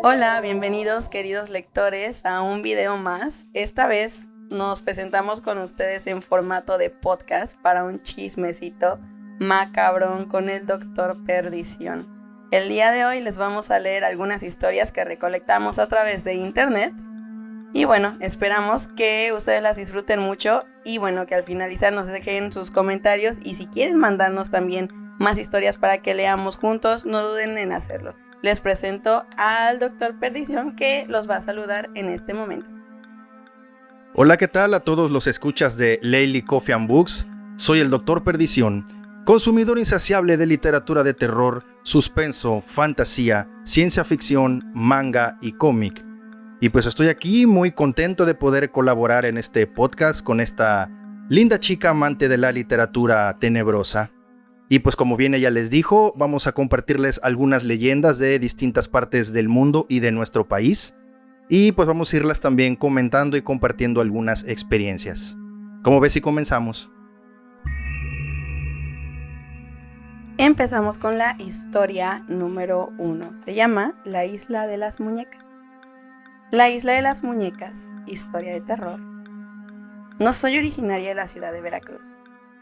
Hola, bienvenidos queridos lectores a un video más. Esta vez nos presentamos con ustedes en formato de podcast para un chismecito macabrón con el Dr. Perdición. El día de hoy les vamos a leer algunas historias que recolectamos a través de internet. Y bueno, esperamos que ustedes las disfruten mucho y bueno, que al finalizar nos dejen sus comentarios y si quieren mandarnos también más historias para que leamos juntos, no duden en hacerlo. Les presento al Dr. Perdición que los va a saludar en este momento. Hola, ¿qué tal a todos los escuchas de Laylee Coffee and Books? Soy el Dr. Perdición, consumidor insaciable de literatura de terror, suspenso, fantasía, ciencia ficción, manga y cómic. Y pues estoy aquí muy contento de poder colaborar en este podcast con esta linda chica amante de la literatura tenebrosa. Y pues como bien ella les dijo, vamos a compartirles algunas leyendas de distintas partes del mundo y de nuestro país. Y pues vamos a irlas también comentando y compartiendo algunas experiencias. ¿Cómo ves si comenzamos? Empezamos con la historia número 1. Se llama La Isla de las Muñecas. La Isla de las Muñecas, historia de terror. No soy originaria de la ciudad de Veracruz.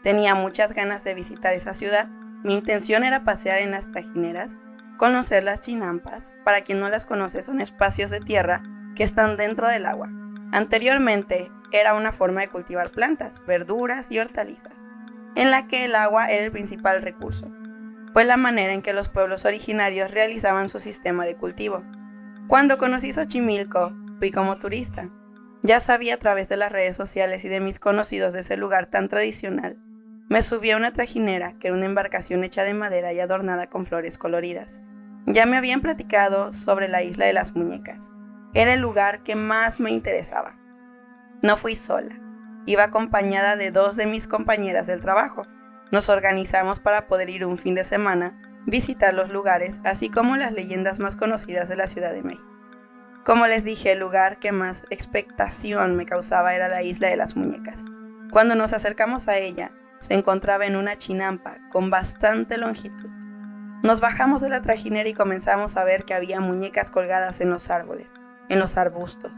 Tenía muchas ganas de visitar esa ciudad. Mi intención era pasear en las trajineras, conocer las chinampas. Para quien no las conoce, son espacios de tierra que están dentro del agua. Anteriormente era una forma de cultivar plantas, verduras y hortalizas, en la que el agua era el principal recurso. Fue la manera en que los pueblos originarios realizaban su sistema de cultivo. Cuando conocí Xochimilco, fui como turista. Ya sabía a través de las redes sociales y de mis conocidos de ese lugar tan tradicional. Me subí a una trajinera, que era una embarcación hecha de madera y adornada con flores coloridas. Ya me habían platicado sobre la Isla de las Muñecas. Era el lugar que más me interesaba. No fui sola. Iba acompañada de 2 de mis compañeras del trabajo. Nos organizamos para poder ir un fin de semana, visitar los lugares, así como las leyendas más conocidas de la Ciudad de México. Como les dije, el lugar que más expectación me causaba era la Isla de las Muñecas. Cuando nos acercamos a ella, se encontraba en una chinampa con bastante longitud. Nos bajamos de la trajinera y comenzamos a ver que había muñecas colgadas en los árboles, en los arbustos,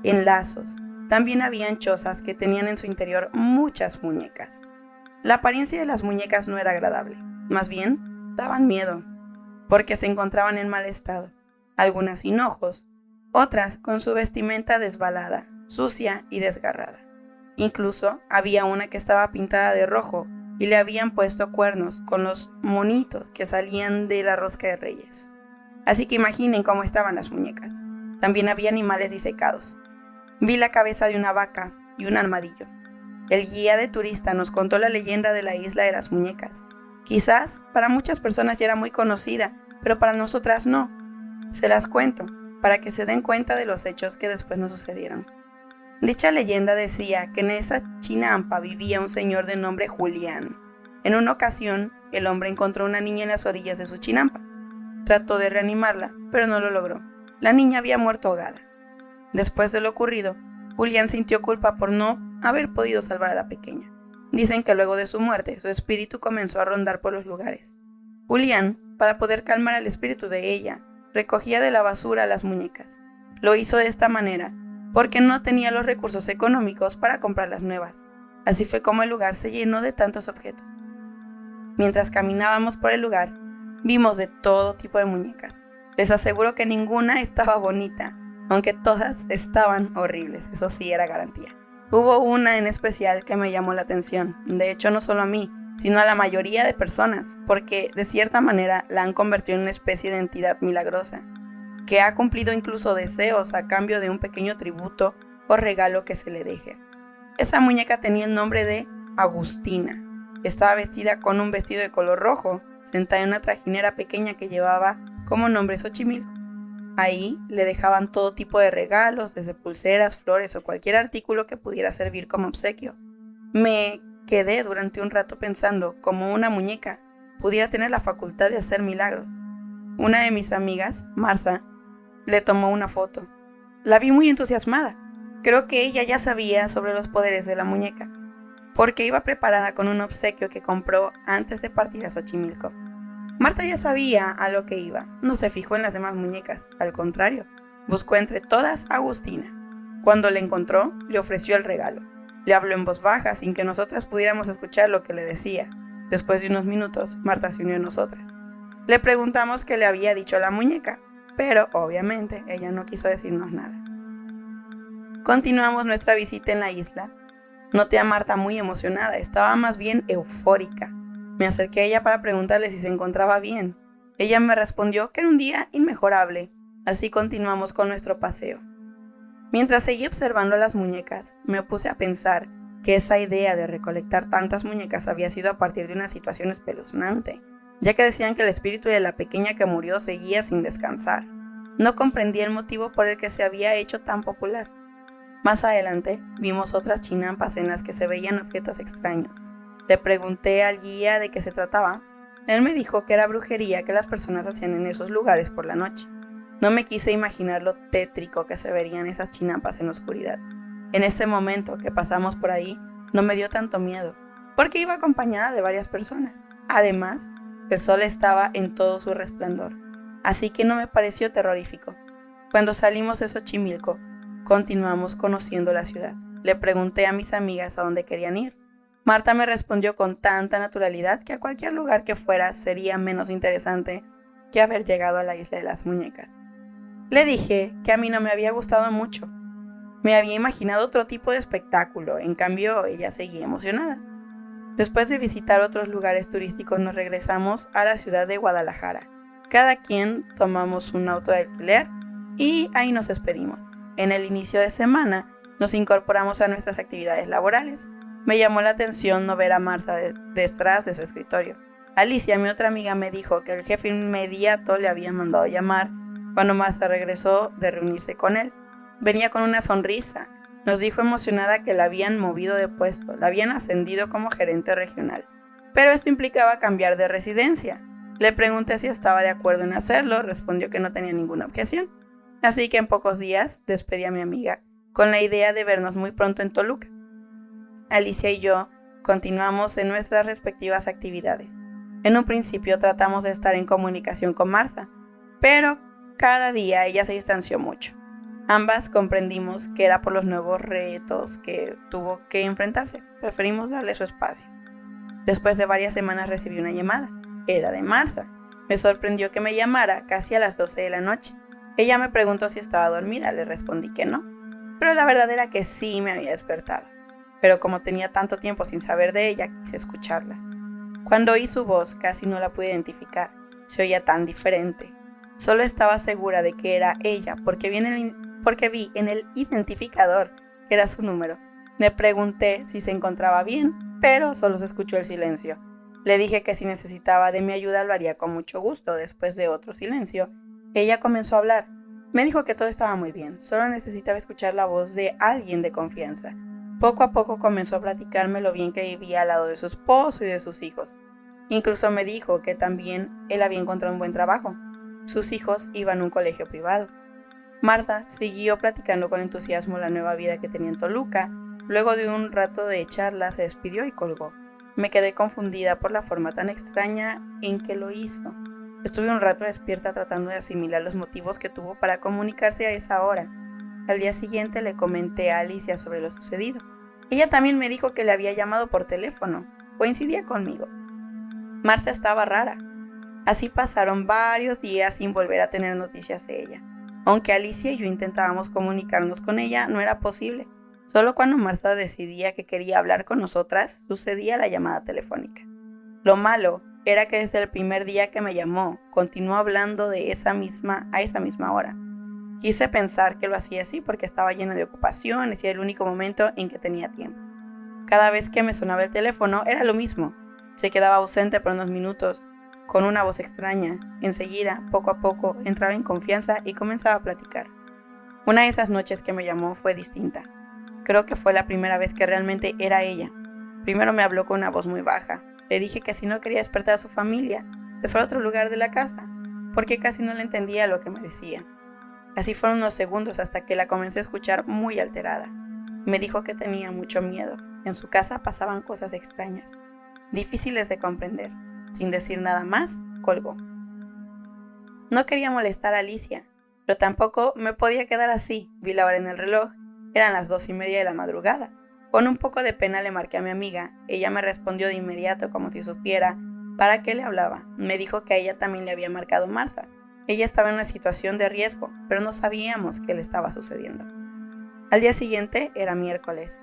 en lazos. También habían chozas que tenían en su interior muchas muñecas. La apariencia de las muñecas no era agradable, más bien daban miedo, porque se encontraban en mal estado, algunas sin ojos, otras con su vestimenta desbalada, sucia y desgarrada. Incluso había una que estaba pintada de rojo y le habían puesto cuernos con los monitos que salían de la rosca de Reyes. Así que imaginen cómo estaban las muñecas. También había animales disecados. Vi la cabeza de una vaca y un armadillo. El guía de turista nos contó la leyenda de la Isla de las Muñecas. Quizás para muchas personas ya era muy conocida, pero para nosotras no. Se las cuento, para que se den cuenta de los hechos que después nos sucedieron. Dicha leyenda decía que en esa chinampa vivía un señor de nombre Julián. En una ocasión, el hombre encontró una niña en las orillas de su chinampa. Trató de reanimarla, pero no lo logró. La niña había muerto ahogada. Después de lo ocurrido, Julián sintió culpa por no haber podido salvar a la pequeña. Dicen que luego de su muerte, su espíritu comenzó a rondar por los lugares. Julián, para poder calmar al espíritu de ella, recogía de la basura las muñecas. Lo hizo de esta manera porque no tenía los recursos económicos para comprar las nuevas. Así fue como el lugar se llenó de tantos objetos. Mientras caminábamos por el lugar, vimos de todo tipo de muñecas. Les aseguro que ninguna estaba bonita, aunque todas estaban horribles, eso sí era garantía. Hubo una en especial que me llamó la atención, de hecho no solo a mí, sino a la mayoría de personas, porque de cierta manera la han convertido en una especie de entidad milagrosa, que ha cumplido incluso deseos a cambio de un pequeño tributo o regalo que se le deje. Esa muñeca tenía el nombre de Agustina. Estaba vestida con un vestido de color rojo, sentada en una trajinera pequeña que llevaba como nombre Xochimilco. Ahí le dejaban todo tipo de regalos, desde pulseras, flores o cualquier artículo que pudiera servir como obsequio. Me quedé durante un rato pensando cómo una muñeca pudiera tener la facultad de hacer milagros. Una de mis amigas, Martha, le tomó una foto. La vi muy entusiasmada. Creo que ella ya sabía sobre los poderes de la muñeca, porque iba preparada con un obsequio que compró antes de partir a Xochimilco. Marta ya sabía a lo que iba, no se fijó en las demás muñecas, al contrario, buscó entre todas a Agustina. Cuando la encontró, le ofreció el regalo. Le habló en voz baja sin que nosotras pudiéramos escuchar lo que le decía. Después de unos minutos, Marta se unió a nosotras. Le preguntamos qué le había dicho la muñeca, pero obviamente ella no quiso decirnos nada. Continuamos nuestra visita en la isla. Noté a Marta muy emocionada, estaba más bien eufórica. Me acerqué a ella para preguntarle si se encontraba bien. Ella me respondió que era un día inmejorable, así continuamos con nuestro paseo. Mientras seguí observando las muñecas, me puse a pensar que esa idea de recolectar tantas muñecas había sido a partir de una situación espeluznante, ya que decían que el espíritu de la pequeña que murió seguía sin descansar. No comprendí el motivo por el que se había hecho tan popular. Más adelante, vimos otras chinampas en las que se veían objetos extraños. Le pregunté al guía de qué se trataba. Él me dijo que era brujería que las personas hacían en esos lugares por la noche. No me quise imaginar lo tétrico que se verían esas chinampas en la oscuridad. En ese momento que pasamos por ahí, no me dio tanto miedo, porque iba acompañada de varias personas. Además, el sol estaba en todo su resplandor, así que no me pareció terrorífico. Cuando salimos de Xochimilco, continuamos conociendo la ciudad. Le pregunté a mis amigas a dónde querían ir. Marta me respondió con tanta naturalidad que a cualquier lugar que fuera sería menos interesante que haber llegado a la isla de las muñecas. Le dije que a mí no me había gustado mucho. Me había imaginado otro tipo de espectáculo, en cambio ella seguía emocionada. Después de visitar otros lugares turísticos nos regresamos a la ciudad de Guadalajara. Cada quien tomamos un auto de alquiler y ahí nos despedimos. En el inicio de semana nos incorporamos a nuestras actividades laborales. Me llamó la atención no ver a Marta detrás de su escritorio. Alicia, mi otra amiga, me dijo que el jefe inmediato le había mandado llamar cuando Marta regresó de reunirse con él. Venía con una sonrisa. Nos dijo emocionada que la habían movido de puesto, la habían ascendido como gerente regional. Pero esto implicaba cambiar de residencia. Le pregunté si estaba de acuerdo en hacerlo, respondió que no tenía ninguna objeción. Así que en pocos días despedí a mi amiga, con la idea de vernos muy pronto en Toluca. Alicia y yo continuamos en nuestras respectivas actividades. En un principio tratamos de estar en comunicación con Marta, pero cada día ella se distanció mucho. Ambas comprendimos que era por los nuevos retos que tuvo que enfrentarse. Preferimos darle su espacio. Después de varias semanas recibí una llamada. Era de Marta. Me sorprendió que me llamara casi a las 12 de la noche. Ella me preguntó si estaba dormida. Le respondí que no. Pero la verdad era que sí me había despertado. Pero como tenía tanto tiempo sin saber de ella, quise escucharla. Cuando oí su voz casi no la pude identificar. Se oía tan diferente. Solo estaba segura de que era ella porque vi en el identificador que era su número. Le pregunté si se encontraba bien, pero solo se escuchó el silencio. Le dije que si necesitaba de mi ayuda lo haría con mucho gusto. Después de otro silencio, ella comenzó a hablar. Me dijo que todo estaba muy bien, solo necesitaba escuchar la voz de alguien de confianza. Poco a poco comenzó a platicarme lo bien que vivía al lado de su esposo y de sus hijos. Incluso me dijo que también él había encontrado un buen trabajo. Sus hijos iban a un colegio privado. Marta siguió platicando con entusiasmo la nueva vida que tenía en Toluca. Luego de un rato de charla se despidió y colgó. Me quedé confundida por la forma tan extraña en que lo hizo. Estuve un rato despierta tratando de asimilar los motivos que tuvo para comunicarse a esa hora. Al día siguiente le comenté a Alicia sobre lo sucedido. Ella también me dijo que le había llamado por teléfono. Coincidía conmigo. Marta estaba rara. Así pasaron varios días sin volver a tener noticias de ella. Aunque Alicia y yo intentábamos comunicarnos con ella, no era posible. Solo cuando Marta decidía que quería hablar con nosotras, sucedía la llamada telefónica. Lo malo era que desde el primer día que me llamó, continuó hablando a esa misma hora. Quise pensar que lo hacía así porque estaba llena de ocupaciones y era el único momento en que tenía tiempo. Cada vez que me sonaba el teléfono era lo mismo. Se quedaba ausente por unos minutos, con una voz extraña. Enseguida, poco a poco, entraba en confianza y comenzaba a platicar. Una de esas noches que me llamó fue distinta. Creo que fue la primera vez que realmente era ella. Primero me habló con una voz muy baja. Le dije que si no quería despertar a su familia, se fuera a otro lugar de la casa, porque casi no le entendía lo que me decía. Así fueron unos segundos hasta que la comencé a escuchar muy alterada. Me dijo que tenía mucho miedo. En su casa pasaban cosas extrañas, difíciles de comprender. Sin decir nada más, colgó. No quería molestar a Alicia, pero tampoco me podía quedar así. Vi la hora en el reloj, eran las 2:30 de la madrugada. Con un poco de pena le marqué a mi amiga. Ella me respondió de inmediato como si supiera para qué le hablaba. Me dijo que a ella también le había marcado Martha. Ella estaba en una situación de riesgo, pero no sabíamos qué le estaba sucediendo. Al día siguiente era miércoles.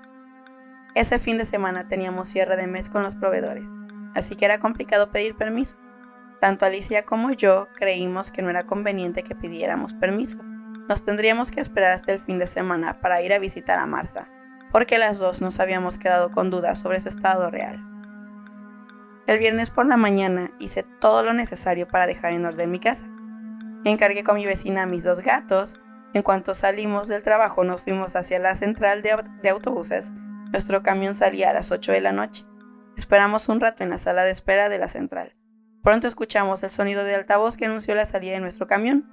Ese fin de semana teníamos cierre de mes con los proveedores, así que era complicado pedir permiso. Tanto Alicia como yo creímos que no era conveniente que pidiéramos permiso. Nos tendríamos que esperar hasta el fin de semana para ir a visitar a Martha, porque las dos nos habíamos quedado con dudas sobre su estado real. El viernes por la mañana hice todo lo necesario para dejar en orden mi casa. Encargué con mi vecina a mis 2 gatos. En cuanto salimos del trabajo nos fuimos hacia la central de autobuses. Nuestro camión salía a las 8 de la noche. Esperamos un rato en la sala de espera de la central. Pronto escuchamos el sonido de altavoz que anunció la salida de nuestro camión.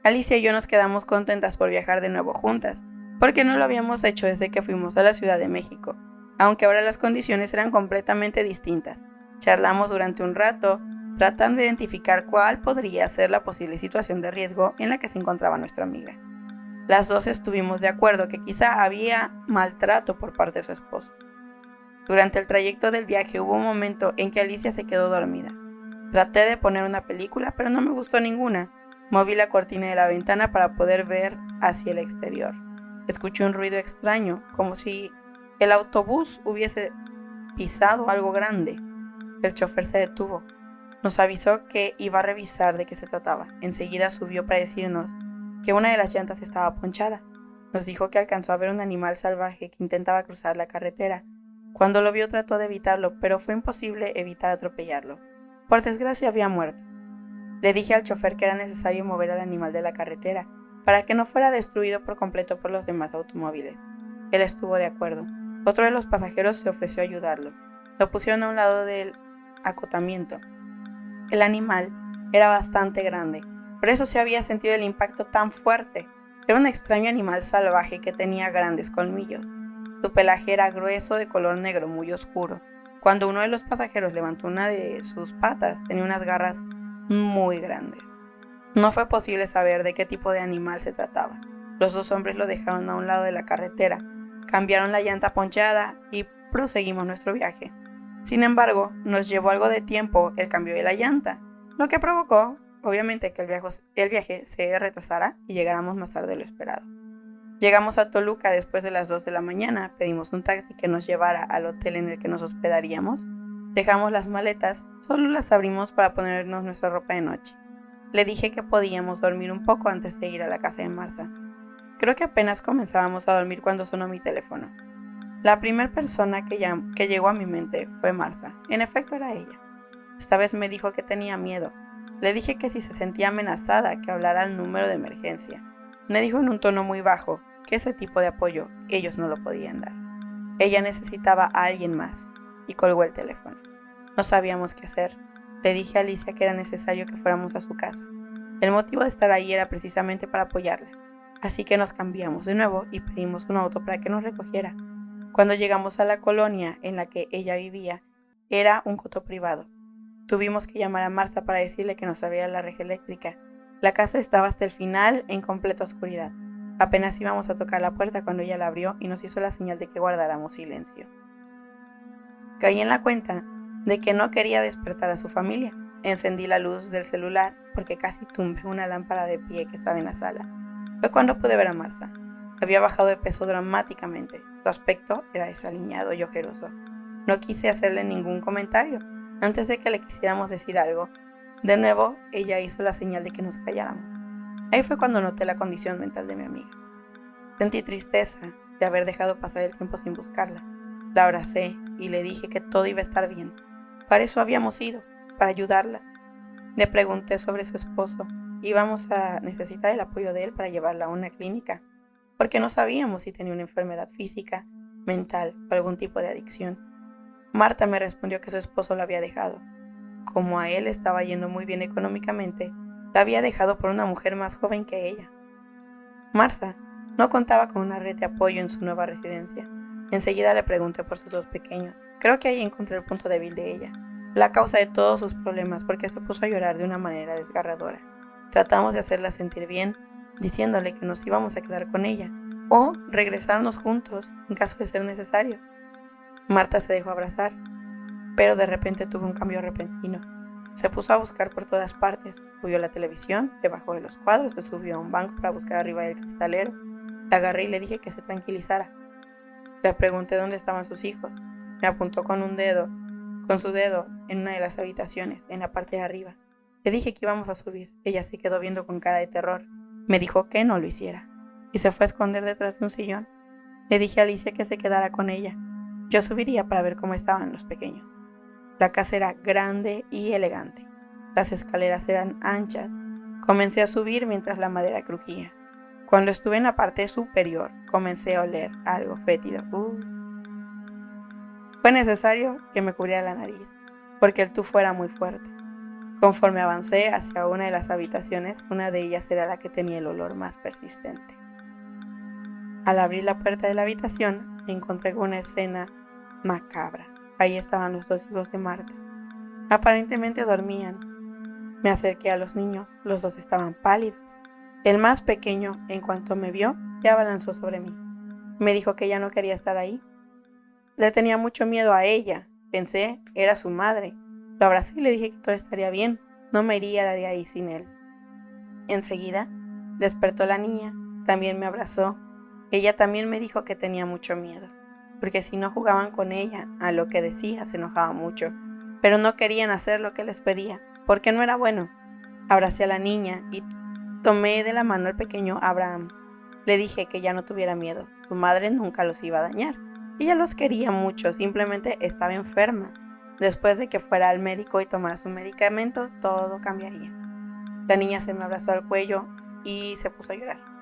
Alicia y yo nos quedamos contentas por viajar de nuevo juntas, porque no lo habíamos hecho desde que fuimos a la Ciudad de México, aunque ahora las condiciones eran completamente distintas. Charlamos durante un rato, tratando de identificar cuál podría ser la posible situación de riesgo en la que se encontraba nuestra amiga. Las dos estuvimos de acuerdo que quizá había maltrato por parte de su esposo. Durante el trayecto del viaje hubo un momento en que Alicia se quedó dormida. Traté de poner una película, pero no me gustó ninguna. Moví la cortina de la ventana para poder ver hacia el exterior. Escuché un ruido extraño, como si el autobús hubiese pisado algo grande. El chofer se detuvo. Nos avisó que iba a revisar de qué se trataba. Enseguida subió para decirnos que una de las llantas estaba ponchada. Nos dijo que alcanzó a ver un animal salvaje que intentaba cruzar la carretera. Cuando lo vio trató de evitarlo, pero fue imposible evitar atropellarlo. Por desgracia había muerto. Le dije al chofer que era necesario mover al animal de la carretera para que no fuera destruido por completo por los demás automóviles. Él estuvo de acuerdo. Otro de los pasajeros se ofreció a ayudarlo. Lo pusieron a un lado del acotamiento. El animal era bastante grande, por eso se había sentido el impacto tan fuerte. Era un extraño animal salvaje que tenía grandes colmillos. Su pelaje era grueso de color negro muy oscuro. Cuando uno de los pasajeros levantó una de sus patas, tenía unas garras muy grandes. No fue posible saber de qué tipo de animal se trataba. Los 2 hombres lo dejaron a un lado de la carretera, cambiaron la llanta ponchada y proseguimos nuestro viaje. Sin embargo, nos llevó algo de tiempo el cambio de la llanta, lo que provocó, obviamente, que el viaje se retrasara y llegáramos más tarde de lo esperado. Llegamos a Toluca después de las 2 de la mañana, pedimos un taxi que nos llevara al hotel en el que nos hospedaríamos, dejamos las maletas, solo las abrimos para ponernos nuestra ropa de noche. Le dije que podíamos dormir un poco antes de ir a la casa de Martha. Creo que apenas comenzábamos a dormir cuando sonó mi teléfono. La primera persona que llegó a mi mente fue Martha. En efecto era ella. Esta vez me dijo que tenía miedo. Le dije que si se sentía amenazada, que hablara al número de emergencia. Me dijo en un tono muy bajo que ese tipo de apoyo ellos no lo podían dar. Ella necesitaba a alguien más y colgó el teléfono. No sabíamos qué hacer. Le dije a Alicia que era necesario que fuéramos a su casa. El motivo de estar ahí era precisamente para apoyarla. Así que nos cambiamos de nuevo y pedimos un auto para que nos recogiera. Cuando llegamos a la colonia en la que ella vivía, era un coto privado. Tuvimos que llamar a Martha para decirle que nos abriera la reja eléctrica. La casa estaba hasta el final en completa oscuridad. Apenas íbamos a tocar la puerta cuando ella la abrió y nos hizo la señal de que guardáramos silencio. Caí en la cuenta de que no quería despertar a su familia. Encendí la luz del celular porque casi tumbé una lámpara de pie que estaba en la sala. Fue cuando pude ver a Martha. Había bajado de peso dramáticamente. Su aspecto era desaliñado y ojeroso. No quise hacerle ningún comentario antes de que le quisiéramos decir algo. De nuevo, ella hizo la señal de que nos calláramos. Ahí fue cuando noté la condición mental de mi amiga. Sentí tristeza de haber dejado pasar el tiempo sin buscarla. La abracé y le dije que todo iba a estar bien. Para eso habíamos ido, para ayudarla. Le pregunté sobre su esposo. Íbamos a necesitar el apoyo de él para llevarla a una clínica, porque no sabíamos si tenía una enfermedad física, mental o algún tipo de adicción. Martha me respondió que su esposo la había dejado. Como a él estaba yendo muy bien económicamente, la había dejado por una mujer más joven que ella. Martha no contaba con una red de apoyo en su nueva residencia. Enseguida le pregunté por sus 2 pequeños. Creo que ahí encontré el punto débil de ella. la causa de todos sus problemas porque se puso a llorar de una manera desgarradora. Tratamos de hacerla sentir bien, diciéndole que nos íbamos a quedar con ella o regresarnos juntos en caso de ser necesario. Marta se dejó abrazar, pero de repente tuvo un cambio repentino. Se puso a buscar por todas partes, subió a la televisión, debajo de los cuadros, se subió a un banco para buscar arriba del cristalero. La agarré y le dije que se tranquilizara. Le pregunté dónde estaban sus hijos. Me apuntó con su dedo en una de las habitaciones, en la parte de arriba. Le dije que íbamos a subir. Ella se quedó viendo con cara de terror. Me dijo que no lo hiciera y se fue a esconder detrás de un sillón. Le dije a Alicia que se quedara con ella. Yo subiría para ver cómo estaban los pequeños. La casa era grande y elegante. Las escaleras eran anchas. Comencé a subir mientras la madera crujía. Cuando estuve en la parte superior, comencé a oler algo fétido. Fue necesario que me cubriera la nariz, porque el tufo era muy fuerte. Conforme avancé hacia una de las habitaciones, una de ellas era la que tenía el olor más persistente. Al abrir la puerta de la habitación, me encontré con una escena macabra. Ahí estaban los dos hijos de Marta. Aparentemente dormían. Me acerqué a los niños, los dos estaban pálidos. El más pequeño, en cuanto me vio, se abalanzó sobre mí. Me dijo que ya no quería estar ahí. Le tenía mucho miedo a ella. Pensé, era su madre. Lo abracé y le dije que todo estaría bien. No me iría de ahí sin él. Enseguida, despertó la niña. También me abrazó. Ella también me dijo que tenía mucho miedo, porque si no jugaban con ella, a lo que decía se enojaba mucho, pero no querían hacer lo que les pedía, porque no era bueno. Abracé a la niña y tomé de la mano al pequeño Abraham. Le dije que ya no tuviera miedo, su madre nunca los iba a dañar. Ella los quería mucho, simplemente estaba enferma. Después de que fuera al médico y tomara su medicamento, todo cambiaría. La niña se me abrazó al cuello y se puso a llorar.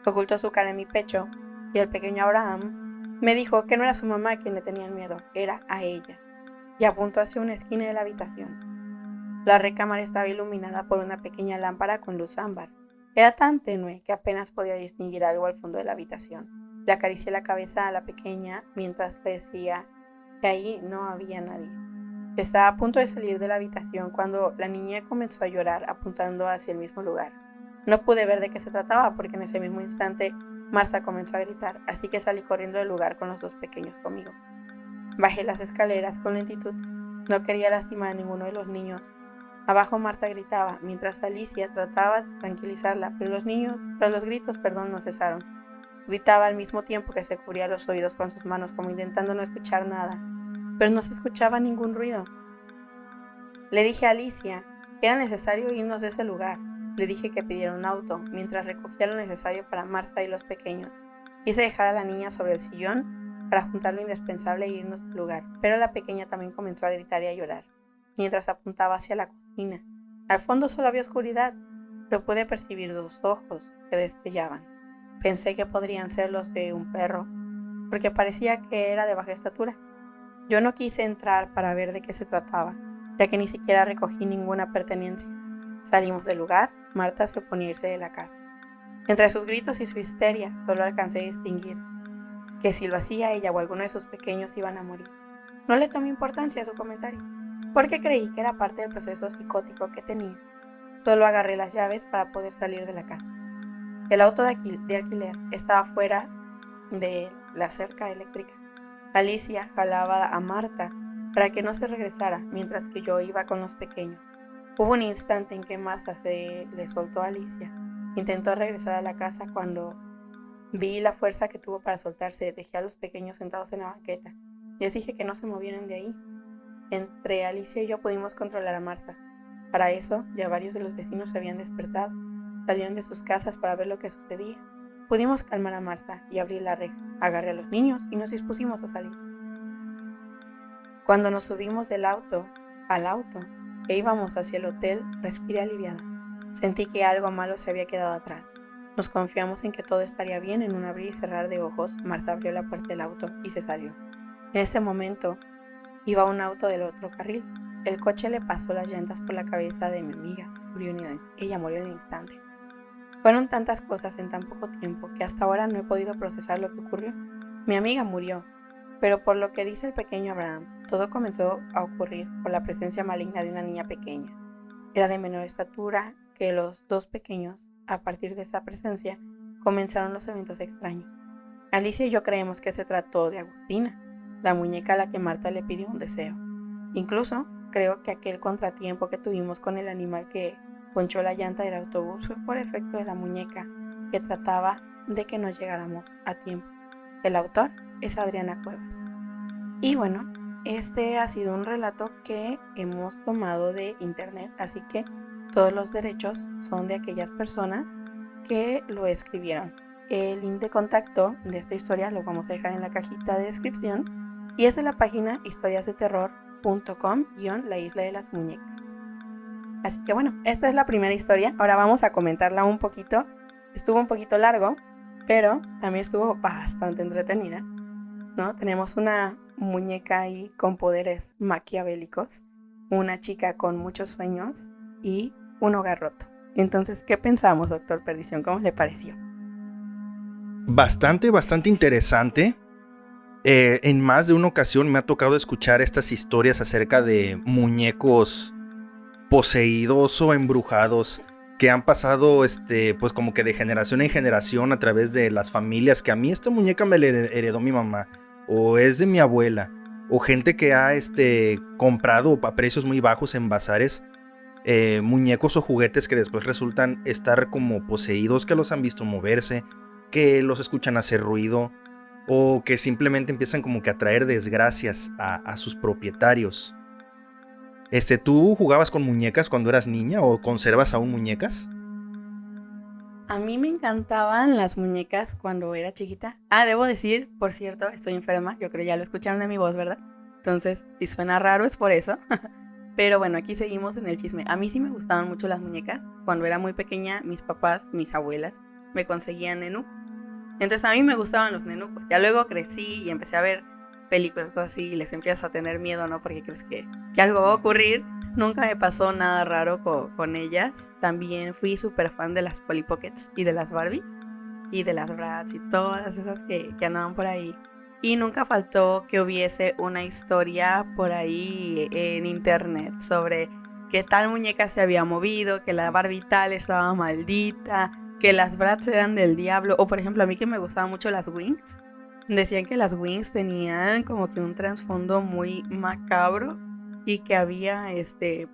Ocultó su cara en mi pecho y el pequeño Abraham me dijo que no era su mamá quien le tenía miedo, era a ella, y apuntó hacia una esquina de la habitación. La recámara estaba iluminada por una pequeña lámpara con luz ámbar. Era tan tenue que apenas podía distinguir algo al fondo de la habitación. Le acaricié la cabeza a la pequeña mientras decía que ahí no había nadie. Estaba a punto de salir de la habitación cuando la niña comenzó a llorar apuntando hacia el mismo lugar. No pude ver de qué se trataba porque en ese mismo instante Marta comenzó a gritar, así que salí corriendo del lugar con los dos pequeños conmigo. Bajé las escaleras con lentitud. No quería lastimar a ninguno de los niños. Abajo Marta gritaba, mientras Alicia trataba de tranquilizarla, pero los gritos no cesaron. Gritaba al mismo tiempo que se cubría los oídos con sus manos como intentando no escuchar nada, pero no se escuchaba ningún ruido. Le dije a Alicia que era necesario irnos de ese lugar. Le dije que pidiera un auto, mientras recogía lo necesario para Marta y los pequeños. Hice dejar a la niña sobre el sillón para juntar lo indispensable e irnos del lugar, pero la pequeña también comenzó a gritar y a llorar, mientras apuntaba hacia la cocina. Al fondo solo había oscuridad, pero pude percibir dos ojos que destellaban. Pensé que podrían ser los de un perro, porque parecía que era de baja estatura. Yo no quise entrar para ver de qué se trataba, ya que ni siquiera recogí ninguna pertenencia. Salimos del lugar. Marta se oponía a irse de la casa. Entre sus gritos y su histeria, solo alcancé a distinguir que si lo hacía ella o alguno de sus pequeños iban a morir. No le tomé importancia a su comentario, porque creí que era parte del proceso psicótico que tenía. Solo agarré las llaves para poder salir de la casa. El auto de alquiler estaba fuera de la cerca eléctrica. Alicia jalaba a Marta para que no se regresara, mientras que yo iba con los pequeños. Hubo un instante en que Marta se le soltó a Alicia. Intentó regresar a la casa cuando vi la fuerza que tuvo para soltarse. Dejé a los pequeños sentados en la banqueta. Les dije que no se movieran de ahí. Entre Alicia y yo pudimos controlar a Marta. Para eso, ya varios de los vecinos se habían despertado. Salieron de sus casas para ver lo que sucedía. Pudimos calmar a Marta y abrir la reja. Agarré a los niños y nos dispusimos a salir. Cuando nos subimos al auto e íbamos hacia el hotel, respiré aliviada. Sentí que algo malo se había quedado atrás. Nos confiamos en que todo estaría bien. En un abrir y cerrar de ojos, Marta abrió la puerta del auto y se salió. En ese momento, iba un auto del otro carril. El coche le pasó las llantas por la cabeza de mi amiga. Ella murió en el instante. Fueron tantas cosas en tan poco tiempo que hasta ahora no he podido procesar lo que ocurrió. Mi amiga murió, Pero por lo que dice el pequeño Abraham, todo comenzó a ocurrir por la presencia maligna de una niña pequeña. Era de menor estatura que los dos pequeños. A partir de esa presencia comenzaron los eventos extraños. Alicia y yo creemos que se trató de Agustina, la muñeca a la que Marta le pidió un deseo. Incluso creo que aquel contratiempo que tuvimos con el animal que ponchó la llanta del autobús fue por efecto de la muñeca que trataba de que nos llegáramos a tiempo. El autor es Adriana Cuevas. Y bueno, este ha sido un relato que hemos tomado de internet, así que todos los derechos son de aquellas personas que lo escribieron. El link de contacto de esta historia lo vamos a dejar en la cajita de descripción y es de la página historiasdeterror.com/La Isla de las Muñecas. Así que bueno, esta es la primera historia. Ahora vamos a comentarla un poquito. Estuvo un poquito largo, pero también estuvo bastante entretenida, ¿no? Tenemos una muñeca ahí con poderes maquiavélicos, una chica con muchos sueños y un hogar roto. Entonces, ¿qué pensamos, doctor Perdición? ¿Cómo le pareció? Bastante interesante. En más de una ocasión me ha tocado escuchar estas historias acerca de muñecos poseídos o embrujados que han pasado pues como que de generación en generación a través de las familias, que a mí esta muñeca me la heredó mi mamá o es de mi abuela, o gente que ha comprado a precios muy bajos en bazares muñecos o juguetes que después resultan estar como poseídos, que los han visto moverse, que los escuchan hacer ruido o que simplemente empiezan como que a traer desgracias a sus propietarios. ¿Tú jugabas con muñecas cuando eras niña o conservas aún muñecas? A mí me encantaban las muñecas cuando era chiquita. Debo decir, por cierto, estoy enferma. Yo creo que ya lo escucharon de mi voz, ¿verdad? Entonces, si suena raro es por eso. Pero bueno, aquí seguimos en el chisme. A mí sí me gustaban mucho las muñecas. Cuando era muy pequeña, mis papás, mis abuelas, me conseguían nenucos. Entonces a mí me gustaban los nenucos. Ya luego crecí y empecé a ver películas, cosas así, y les empiezas a tener miedo, ¿no? Porque crees que algo va a ocurrir. Nunca me pasó nada raro con ellas. También fui súper fan de las Polly Pockets y de las Barbies y de las Bratz y todas esas que andaban por ahí. Y nunca faltó que hubiese una historia por ahí en internet sobre que tal muñeca se había movido, que la Barbie tal estaba maldita, que las Bratz eran del diablo. O por ejemplo, a mí que me gustaban mucho las Wings, decían que las Wings tenían como que un trasfondo muy macabro y que había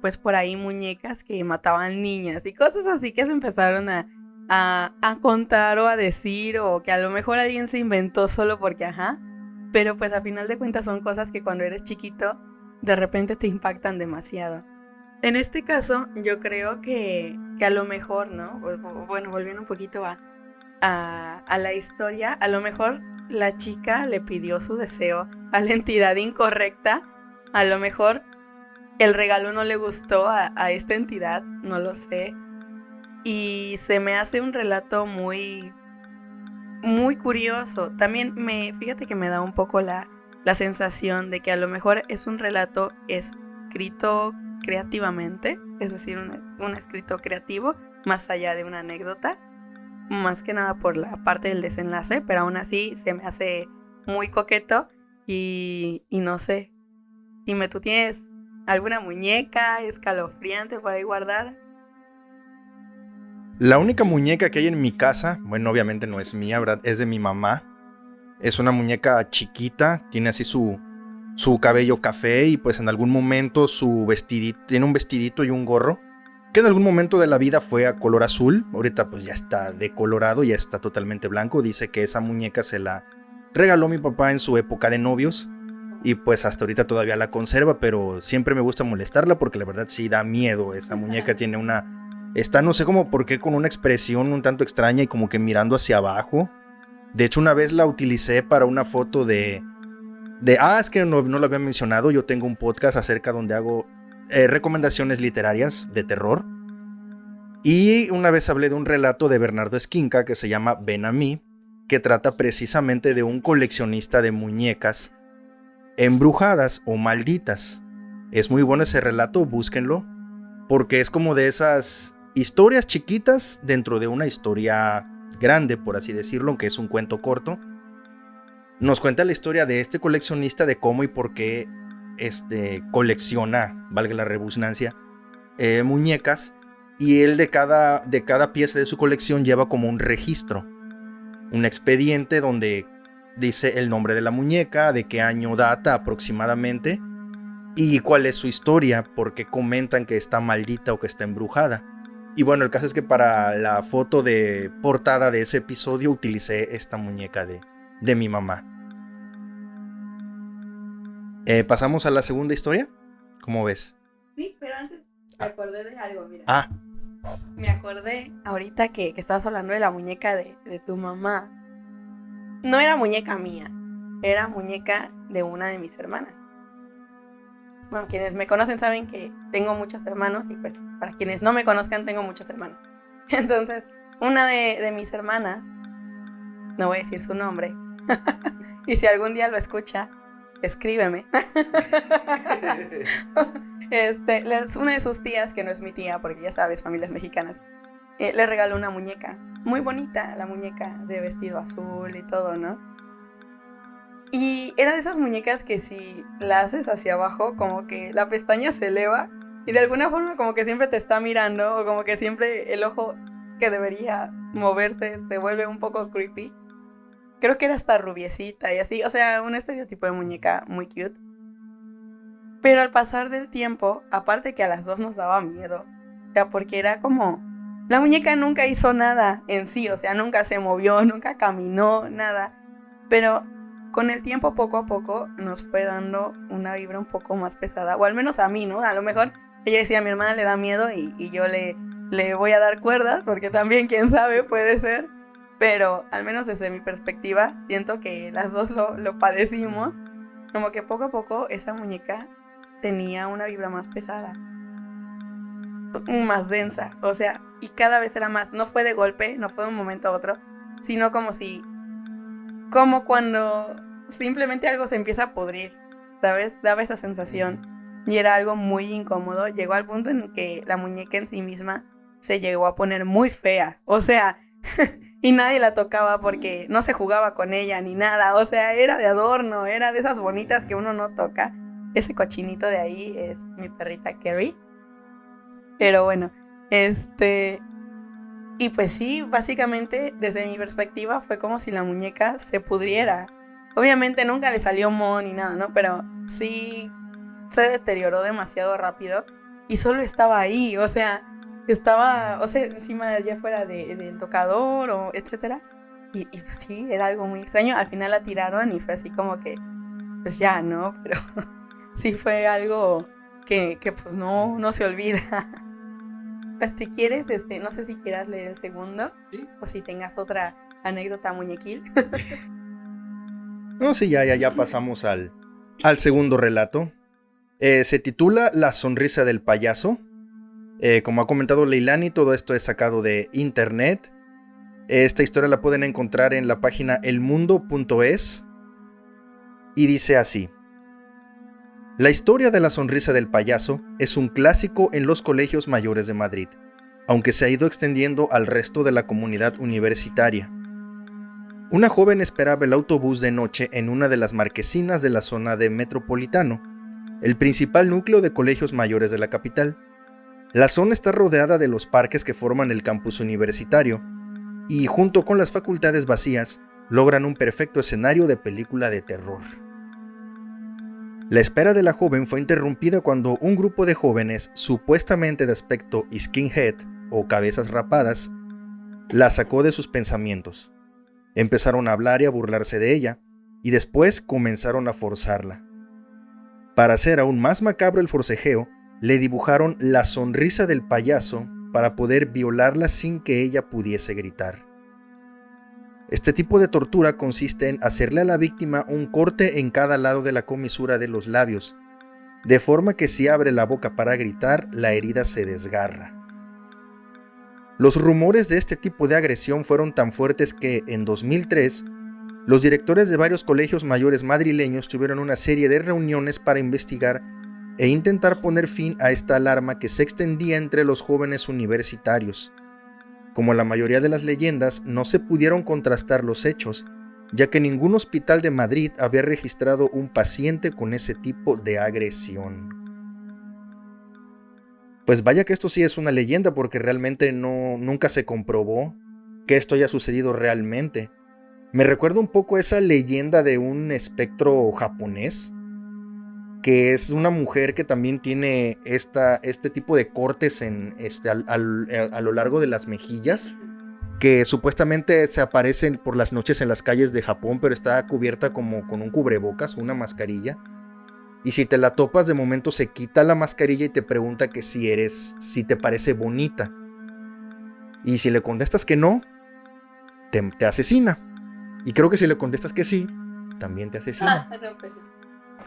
pues por ahí muñecas que mataban niñas y cosas así que se empezaron a contar o a decir, o que a lo mejor alguien se inventó solo porque pero pues a final de cuentas son cosas que cuando eres chiquito de repente te impactan demasiado. En este caso yo creo que a lo mejor, ¿no? Bueno, volviendo un poquito a la historia, a lo mejor la chica le pidió su deseo a la entidad incorrecta. A lo mejor el regalo no le gustó a esta entidad, no lo sé. Y se me hace un relato muy, muy curioso. También fíjate que me da un poco la sensación de que a lo mejor es un relato escrito creativamente, es decir, un escrito creativo, más allá de una anécdota, más que nada por la parte del desenlace, pero aún así se me hace muy coqueto y no sé. Dime, ¿tú tienes alguna muñeca escalofriante por ahí guardada? La única muñeca que hay en mi casa, bueno, obviamente no es mía, ¿verdad? Es de mi mamá. Es una muñeca chiquita, tiene así su cabello café y pues en algún momento su vestidito, tiene un vestidito y un gorro que en algún momento de la vida fue a color azul. Ahorita pues ya está decolorado, ya está totalmente blanco. Dice que esa muñeca se la regaló mi papá en su época de novios y pues hasta ahorita todavía la conserva, pero siempre me gusta molestarla porque la verdad sí da miedo. Esa muñeca tiene está no sé cómo por qué con una expresión un tanto extraña y como que mirando hacia abajo. De hecho una vez la utilicé para una foto es que no lo había mencionado. Yo tengo un podcast acerca donde hago recomendaciones literarias de terror. Y una vez hablé de un relato de Bernardo Esquinca que se llama Ven a mí, que trata precisamente de un coleccionista de muñecas embrujadas o malditas. Es muy bueno ese relato, búsquenlo, porque es como de esas historias chiquitas dentro de una historia grande, por así decirlo, aunque es un cuento corto. nos cuenta la historia de este coleccionista, de cómo y por qué colecciona, valga la redundancia, muñecas, y él de cada pieza de su colección lleva como un registro, un expediente donde dice el nombre de la muñeca, de qué año data aproximadamente y cuál es su historia, porque comentan que está maldita o que está embrujada. Y bueno, el caso es que para la foto de portada de ese episodio utilicé esta muñeca de mi mamá. ¿Pasamos a la segunda historia? ¿Cómo ves? Sí, pero antes me acordé de algo, mira. Me acordé ahorita que estabas hablando de la muñeca de tu mamá. No era muñeca mía, era muñeca de una de mis hermanas. Bueno, quienes me conocen saben que tengo muchos hermanos y pues para quienes no me conozcan tengo muchos hermanos. Entonces, una de mis hermanas, no voy a decir su nombre, y si algún día lo escucha, escríbeme. Una de sus tías, que no es mi tía, porque ya sabes, familias mexicanas, le regaló una muñeca, muy bonita, la muñeca de vestido azul y todo, ¿no? Y era de esas muñecas que si la haces hacia abajo, como que la pestaña se eleva y de alguna forma como que siempre te está mirando, o como que siempre el ojo que debería moverse se vuelve un poco creepy. Creo que era hasta rubiecita y así, o sea, un estereotipo de muñeca muy cute. Pero al pasar del tiempo, aparte que a las dos nos daba miedo, o sea, porque era como, la muñeca nunca hizo nada en sí, o sea, nunca se movió, nunca caminó, nada. Pero con el tiempo, poco a poco, nos fue dando una vibra un poco más pesada, o al menos a mí, ¿no? A lo mejor ella decía, a mi hermana le da miedo y yo le voy a dar cuerdas, porque también, quién sabe, puede ser. Pero al menos desde mi perspectiva, siento que las dos lo padecimos. Como que poco a poco esa muñeca tenía una vibra más pesada, más densa, o sea, y cada vez era más. No fue de golpe, no fue de un momento a otro, sino como cuando simplemente algo se empieza a pudrir, ¿sabes? Daba esa sensación y era algo muy incómodo. Llegó al punto en que la muñeca en sí misma se llegó a poner muy fea, o sea, y nadie la tocaba porque no se jugaba con ella ni nada, o sea, era de adorno, era de esas bonitas que uno no toca. Ese cochinito de ahí es mi perrita Carrie. Pero bueno, y pues sí, básicamente desde mi perspectiva fue como si la muñeca se pudriera. Obviamente nunca le salió moho ni nada, ¿no? Pero sí se deterioró demasiado rápido y solo estaba ahí, o sea, encima ya fuera del tocador o etcétera. Y pues sí, era algo muy extraño. Al final la tiraron y fue así como que, pues ya, ¿no? Pero sí fue algo que pues no se olvida. Pues si quieres, no sé si quieras leer el segundo, ¿sí? O si tengas otra anécdota muñequil. No, sí, ya pasamos al segundo relato. Se titula La sonrisa del payaso. Como ha comentado Leilani, todo esto es sacado de internet. Esta historia la pueden encontrar en la página elmundo.es y dice así: La historia de la sonrisa del payaso es un clásico en los colegios mayores de Madrid, aunque se ha ido extendiendo al resto de la comunidad universitaria. Una joven esperaba el autobús de noche en una de las marquesinas de la zona de Metropolitano, el principal núcleo de colegios mayores de la capital. La zona está rodeada de los parques que forman el campus universitario y, junto con las facultades vacías, logran un perfecto escenario de película de terror. La espera de la joven fue interrumpida cuando un grupo de jóvenes, supuestamente de aspecto skinhead o cabezas rapadas, la sacó de sus pensamientos. Empezaron a hablar y a burlarse de ella, y después comenzaron a forzarla. Para hacer aún más macabro el forcejeo, le dibujaron la sonrisa del payaso para poder violarla sin que ella pudiese gritar. Este tipo de tortura consiste en hacerle a la víctima un corte en cada lado de la comisura de los labios, de forma que si abre la boca para gritar, la herida se desgarra. Los rumores de este tipo de agresión fueron tan fuertes que, en 2003, los directores de varios colegios mayores madrileños tuvieron una serie de reuniones para investigar e intentar poner fin a esta alarma que se extendía entre los jóvenes universitarios. Como la mayoría de las leyendas, no se pudieron contrastar los hechos, ya que ningún hospital de Madrid había registrado un paciente con ese tipo de agresión. Pues vaya que esto sí es una leyenda, porque realmente nunca se comprobó que esto haya sucedido realmente. Me recuerda un poco esa leyenda de un espectro japonés, que es una mujer que también tiene este tipo de cortes a lo largo de las mejillas, que supuestamente se aparecen por las noches en las calles de Japón, pero está cubierta como con un cubrebocas, una mascarilla. Y si te la topas, de momento se quita la mascarilla y te pregunta que si te parece bonita. Y si le contestas que no, te asesina. Y creo que si le contestas que sí, también te asesina.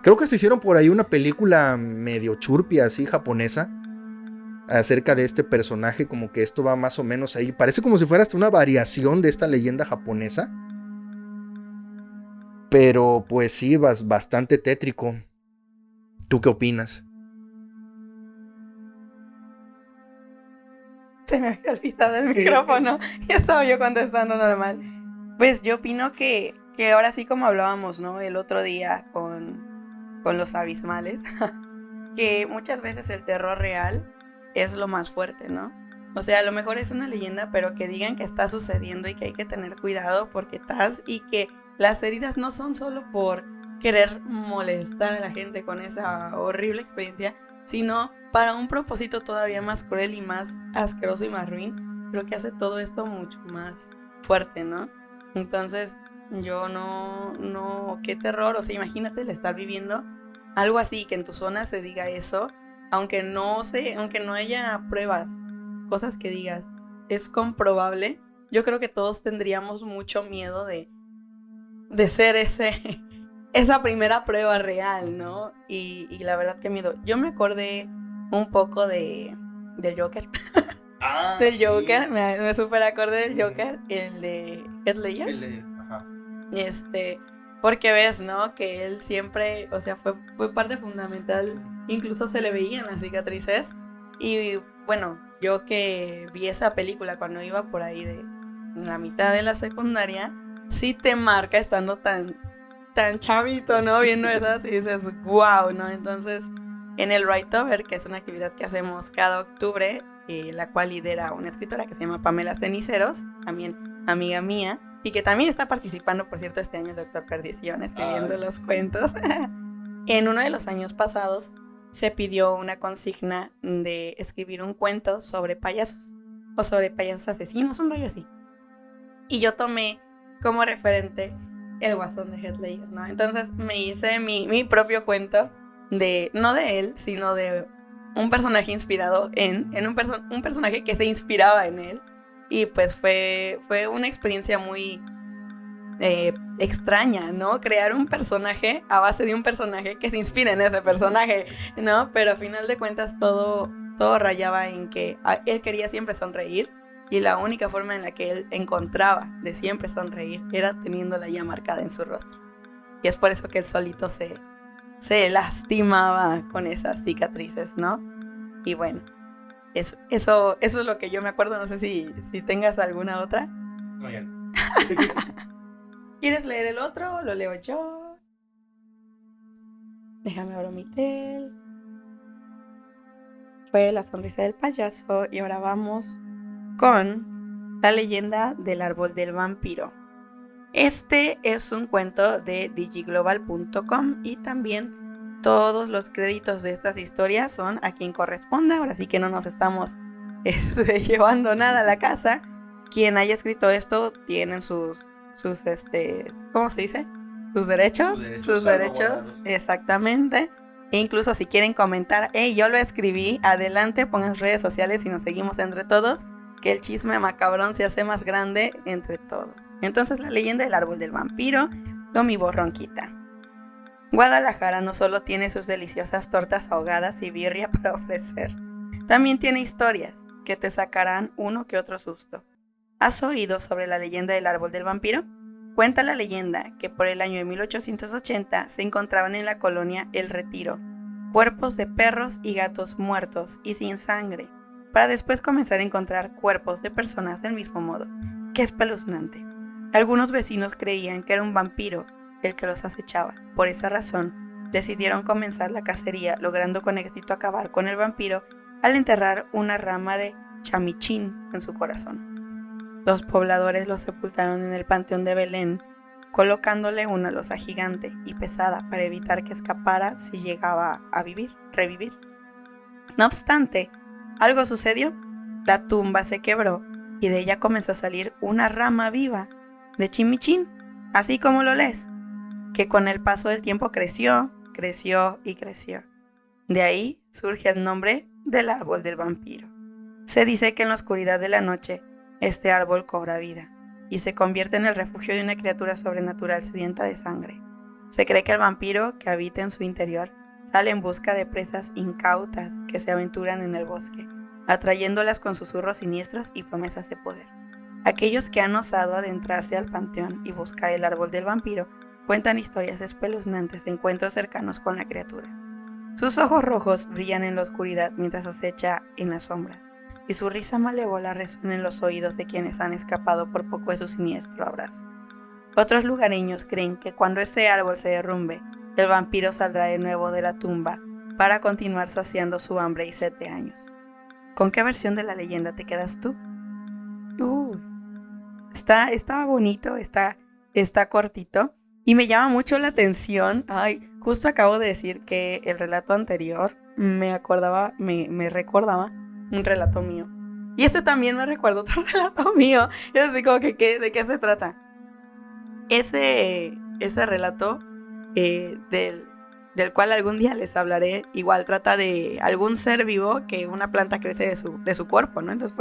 Creo que se hicieron por ahí una película medio churpia, así, japonesa, acerca de este personaje, como que esto va más o menos ahí. Parece como si fuera hasta una variación de esta leyenda japonesa. Pero pues sí, bastante tétrico. ¿Tú qué opinas? Se me había olvidado el micrófono. Ya estaba yo contestando normal. Pues yo opino que ahora sí, como hablábamos, ¿no? El otro día con los abismales, que muchas veces el terror real es lo más fuerte, ¿no? O sea, a lo mejor es una leyenda, pero que digan que está sucediendo y que hay que tener cuidado porque y que las heridas no son solo por querer molestar a la gente con esa horrible experiencia, sino para un propósito todavía más cruel y más asqueroso y más ruin, lo que hace todo esto mucho más fuerte, ¿no? Entonces, yo qué terror, o sea, imagínate el estar viviendo algo así, que en tu zona se diga eso, aunque no haya pruebas, cosas que digas, es comprobable. Yo creo que todos tendríamos mucho miedo de ser esa primera prueba real, ¿no? Y la verdad que miedo. Yo me acordé un poco del Joker. Del Joker, me super acordé del Joker, el de Heath Ledger. Ajá. Porque ves, ¿no? Que él siempre, o sea, fue parte fundamental, incluso se le veían las cicatrices. Y bueno, yo que vi esa película cuando iba por ahí de la mitad de la secundaria, sí te marca estando tan chavito, ¿no? Viendo esas y dices, wow, ¿no? Entonces, en el Write-Over, que es una actividad que hacemos cada octubre, la cual lidera una escritora que se llama Pamela Ceniceros, también amiga mía, y que también está participando, por cierto, este año el Doctor Perdición, escribiendo los cuentos. En uno de los años pasados se pidió una consigna de escribir un cuento sobre payasos, o sobre payasos asesinos, un rollo así. Y yo tomé como referente el Guasón de Heath Ledger, ¿no? Entonces me hice mi propio cuento no de él, sino de un personaje inspirado en un personaje que se inspiraba en él. Y pues fue una experiencia muy extraña, ¿no? Crear un personaje a base de un personaje que se inspira en ese personaje, ¿no? Pero a final de cuentas todo rayaba en que él quería siempre sonreír, y la única forma en la que él encontraba de siempre sonreír era teniéndola ya marcada en su rostro. Y es por eso que él solito se lastimaba con esas cicatrices, ¿no? Y bueno, eso es lo que yo me acuerdo. No sé si tengas alguna otra. Muy bien. ¿Quieres leer el otro o lo leo yo? Déjame abrir mi tel. Fue La sonrisa del payaso y ahora vamos con La leyenda del árbol del vampiro. Este es un cuento de digiglobal.com y también todos los créditos de estas historias son a quien corresponda. Ahora sí que no nos estamos llevando nada a la casa. Quien haya escrito esto tienen sus ¿cómo se dice? Sus derechos. Sus derechos, exactamente. E incluso si quieren comentar, hey, yo lo escribí, adelante, pongan redes sociales y nos seguimos entre todos, que el chisme macabrón se hace más grande entre todos. Entonces, La leyenda del árbol del vampiro, con mi voz ronquita. Guadalajara no solo tiene sus deliciosas tortas ahogadas y birria para ofrecer, también tiene historias que te sacarán uno que otro susto. ¿Has oído sobre la leyenda del árbol del vampiro? Cuenta la leyenda que por el año de 1880 se encontraban en la colonia El Retiro cuerpos de perros y gatos muertos y sin sangre, para después comenzar a encontrar cuerpos de personas del mismo modo. ¡Qué espeluznante! Algunos vecinos creían que era un vampiro el que los acechaba. Por esa razón, decidieron comenzar la cacería, logrando con éxito acabar con el vampiro al enterrar una rama de chamichín en su corazón. Los pobladores lo sepultaron en el Panteón de Belén, colocándole una losa gigante y pesada para evitar que escapara si llegaba a revivir. No obstante, algo sucedió. La tumba se quebró y de ella comenzó a salir una rama viva de chimichín, así como lo lees, que con el paso del tiempo creció y creció. De ahí surge el nombre del árbol del vampiro. Se dice que en la oscuridad de la noche este árbol cobra vida y se convierte en el refugio de una criatura sobrenatural sedienta de sangre. Se cree que el vampiro que habita en su interior sale en busca de presas incautas que se aventuran en el bosque, atrayéndolas con susurros siniestros y promesas de poder. Aquellos que han osado adentrarse al panteón y buscar el árbol del vampiro cuentan historias espeluznantes de encuentros cercanos con la criatura. Sus ojos rojos brillan en la oscuridad mientras acecha en las sombras, y su risa malévola resuena en los oídos de quienes han escapado por poco de su siniestro abrazo. Otros lugareños creen que cuando ese árbol se derrumbe, el vampiro saldrá de nuevo de la tumba para continuar saciando su hambre y sed de años. ¿Con qué versión de la leyenda te quedas tú? Está bonito, está cortito y me llama mucho la atención. Justo acabo de decir que el relato anterior me recordaba un relato mío. Y este también me recuerda otro relato mío. Y así como que, ¿de qué se trata? Ese relato del cual algún día les hablaré, igual trata de algún ser vivo que una planta crece de su cuerpo, ¿no? Entonces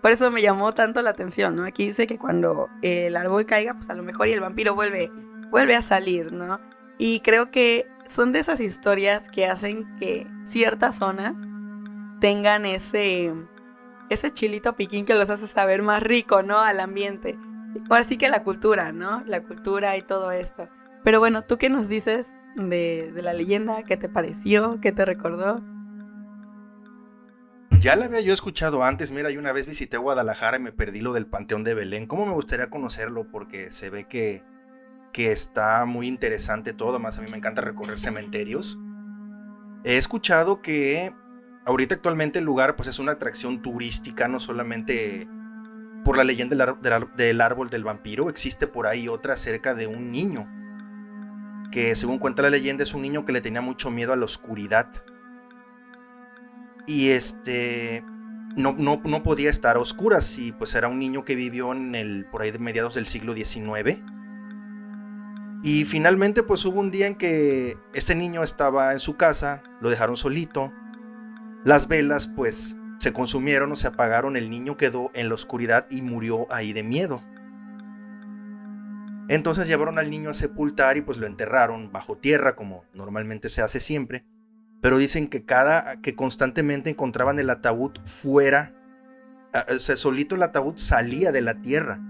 por eso me llamó tanto la atención, ¿no? Aquí dice que cuando el árbol caiga, pues a lo mejor y el vampiro vuelve a salir, ¿no? Y creo que son de esas historias que hacen que ciertas zonas tengan ese chilito piquín que los hace saber más rico, ¿no? Al ambiente. Ahora sí que la cultura, ¿no? La cultura y todo esto. Pero bueno, ¿tú qué nos dices de la leyenda? ¿Qué te pareció? ¿Qué te recordó? Ya la había yo escuchado antes. Mira, yo una vez visité Guadalajara y me perdí lo del Panteón de Belén. ¿Cómo me gustaría conocerlo? Porque se ve que está muy interesante todo. Más a mí me encanta recorrer cementerios. He escuchado que ahorita actualmente el lugar pues es una atracción turística, no solamente por la leyenda del árbol del vampiro. Existe por ahí otra acerca de un niño que, según cuenta la leyenda, es un niño que le tenía mucho miedo a la oscuridad. Y no podía estar a oscuras, y pues era un niño que vivió por ahí de mediados del siglo XIX. Y finalmente pues hubo un día en que este niño estaba en su casa, lo dejaron solito, las velas pues se consumieron o se apagaron, el niño quedó en la oscuridad y murió ahí de miedo. Entonces llevaron al niño a sepultar y pues lo enterraron bajo tierra, como normalmente se hace siempre. Pero dicen que constantemente encontraban el ataúd fuera, solito el ataúd salía de la tierra.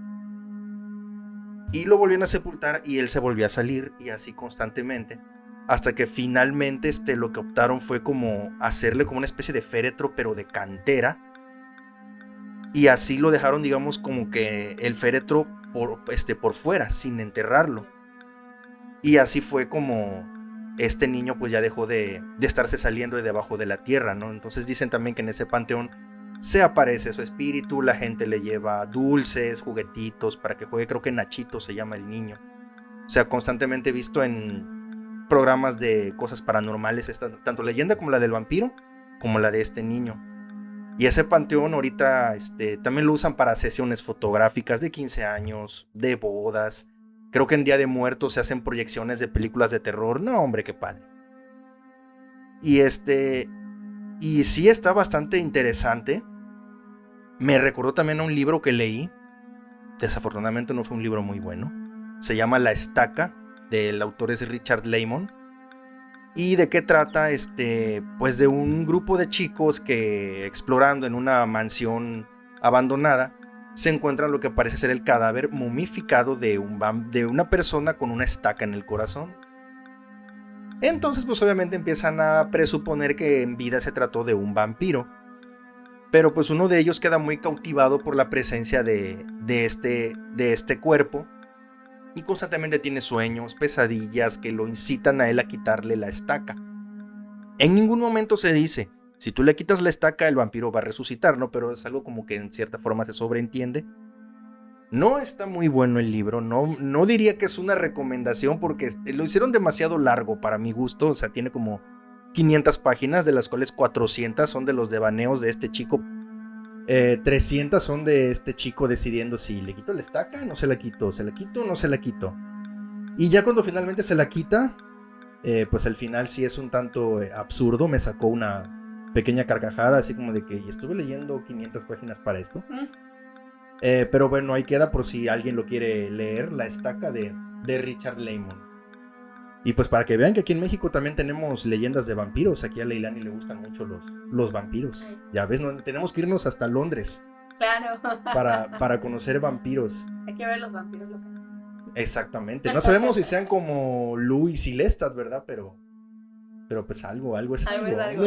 Y lo volvían a sepultar y él se volvía a salir, y así constantemente. Hasta que finalmente lo que optaron fue como hacerle como una especie de féretro, pero de cantera. Y así lo dejaron, digamos, como que el féretro por fuera, sin enterrarlo. Y así fue como este niño pues ya dejó de estarse saliendo de debajo de la tierra, ¿no? Entonces dicen también que en ese panteón se aparece su espíritu, la gente le lleva dulces, juguetitos para que juegue. Creo que Nachito se llama el niño. O sea, constantemente visto en programas de cosas paranormales, tanto leyenda como la del vampiro, como la de este niño. Y ese panteón ahorita también lo usan para sesiones fotográficas de 15 años, de bodas. Creo que en Día de Muertos se hacen proyecciones de películas de terror. No, hombre, qué padre. Y sí está bastante interesante. Me recordó también a un libro que leí. Desafortunadamente no fue un libro muy bueno. Se llama La Estaca, del autor es Richard Laymon. ¿Y de qué trata? Pues de un grupo de chicos que, explorando en una mansión abandonada, se encuentran lo que parece ser el cadáver momificado de una persona con una estaca en el corazón. Entonces pues obviamente empiezan a presuponer que en vida se trató de un vampiro. pero pues uno de ellos queda muy cautivado por la presencia de este cuerpo y constantemente tiene sueños, pesadillas que lo incitan a él a quitarle la estaca. En ningún momento se dice, si tú le quitas la estaca el vampiro va a resucitar, ¿no? Pero es algo como que en cierta forma se sobreentiende. No está muy bueno el libro, no diría que es una recomendación porque lo hicieron demasiado largo para mi gusto, o sea, tiene como 500 páginas, de las cuales 400 son de los devaneos de este chico. 300 son de este chico decidiendo si le quito la estaca, no se la quito, se la quito, no se la quito. Y ya cuando finalmente se la quita, pues el final sí es un tanto absurdo, me sacó una pequeña carcajada, así como de que estuve leyendo 500 páginas para esto. Pero bueno, ahí queda por si alguien lo quiere leer, La estaca de Richard Laymon. Y pues para que vean que aquí en México también tenemos leyendas de vampiros. Aquí a Leilani le gustan mucho los vampiros. Ya ves, no, tenemos que irnos hasta Londres. Claro. Para conocer vampiros. Hay que ver los vampiros locales. Exactamente. No sabemos si sean como Louis y Lestat, ¿verdad? Pero pues algo es algo.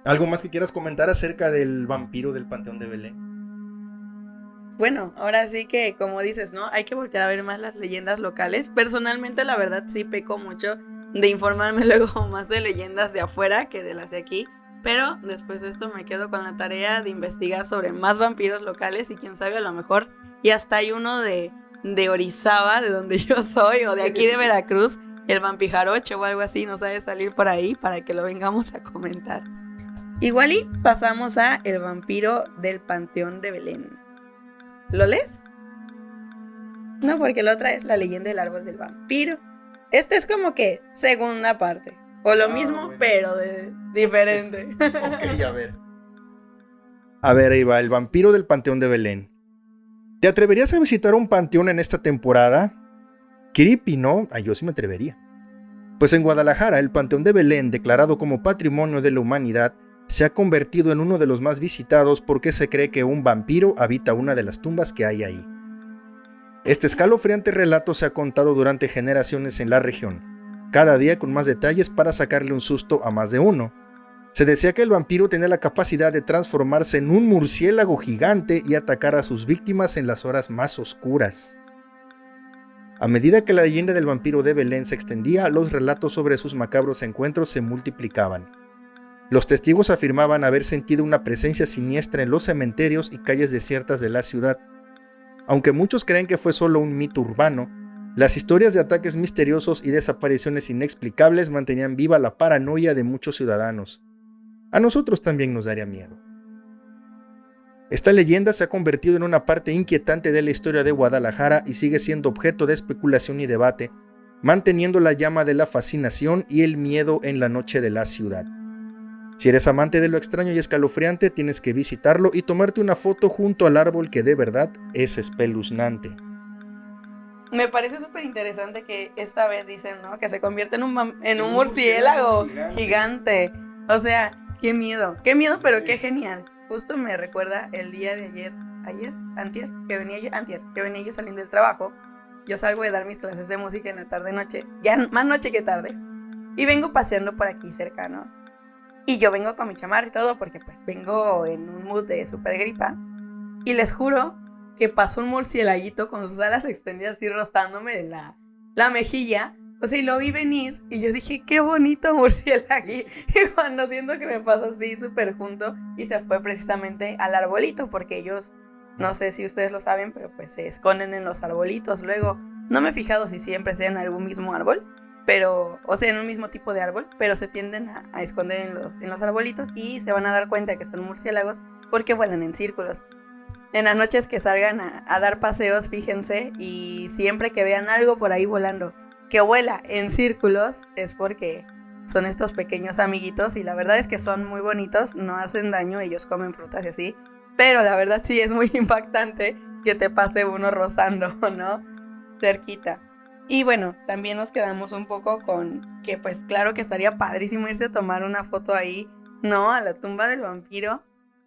¿Algo más que quieras comentar acerca del vampiro del Panteón de Belén? Bueno, ahora sí que, como dices, ¿no? Hay que voltear a ver más las leyendas locales. Personalmente, la verdad, sí peco mucho de informarme luego más de leyendas de afuera que de las de aquí. Pero después de esto me quedo con la tarea de investigar sobre más vampiros locales y quién sabe, a lo mejor, y hasta hay uno de Orizaba, de donde yo soy, o de aquí de Veracruz, el vampijaroche o algo así, nos ha de salir por ahí para que lo vengamos a comentar. Igual y pasamos a El vampiro del Panteón de Belén. ¿Lo lees? No, porque la otra es La leyenda del árbol del vampiro. Este es como que segunda parte. O lo mismo, bueno, pero diferente. Ok, a ver. A ver, ahí va, El vampiro del Panteón de Belén. ¿Te atreverías a visitar un panteón en esta temporada? Creepy, ¿no? Yo sí me atrevería. Pues en Guadalajara, el Panteón de Belén, declarado como Patrimonio de la Humanidad, se ha convertido en uno de los más visitados porque se cree que un vampiro habita una de las tumbas que hay ahí. Este escalofriante relato se ha contado durante generaciones en la región, cada día con más detalles para sacarle un susto a más de uno. Se decía que el vampiro tenía la capacidad de transformarse en un murciélago gigante y atacar a sus víctimas en las horas más oscuras. A medida que la leyenda del vampiro de Belén se extendía, los relatos sobre sus macabros encuentros se multiplicaban. Los testigos afirmaban haber sentido una presencia siniestra en los cementerios y calles desiertas de la ciudad. Aunque muchos creen que fue solo un mito urbano, las historias de ataques misteriosos y desapariciones inexplicables mantenían viva la paranoia de muchos ciudadanos. A nosotros también nos daría miedo. Esta leyenda se ha convertido en una parte inquietante de la historia de Guadalajara y sigue siendo objeto de especulación y debate, manteniendo la llama de la fascinación y el miedo en la noche de la ciudad. Si eres amante de lo extraño y escalofriante, tienes que visitarlo y tomarte una foto junto al árbol que de verdad es espeluznante. Me parece súper interesante que esta vez dicen, ¿no? Que se convierte en un murciélago gigante. O sea, qué miedo, pero qué genial. Justo me recuerda el día de antier, que venía yo saliendo del trabajo. Yo salgo de dar mis clases de música en la tarde-noche, ya más noche que tarde, y vengo paseando por aquí cerca, ¿no? Y yo vengo con mi chamarra y todo porque pues vengo en un mood de super gripa. Y les juro que pasó un murciélaguito con sus alas extendidas así rozándome en la mejilla. O sea, y lo vi venir y yo dije, qué bonito murciélago. Y cuando siento que me pasa así súper junto y se fue precisamente al arbolito porque ellos, no sé si ustedes lo saben, pero pues se esconden en los arbolitos. Luego, no me he fijado si siempre sea en algún mismo árbol, pero, o sea, en un mismo tipo de árbol, pero se tienden a esconder en los arbolitos y se van a dar cuenta que son murciélagos porque vuelan en círculos. En las noches que salgan a dar paseos, fíjense, y siempre que vean algo por ahí volando que vuela en círculos, es porque son estos pequeños amiguitos y la verdad es que son muy bonitos, no hacen daño, ellos comen frutas y así, pero la verdad sí es muy impactante que te pase uno rozando, ¿no? Cerquita. Y bueno, también nos quedamos un poco con que pues claro que estaría padrísimo irse a tomar una foto ahí, ¿no? A la tumba del vampiro.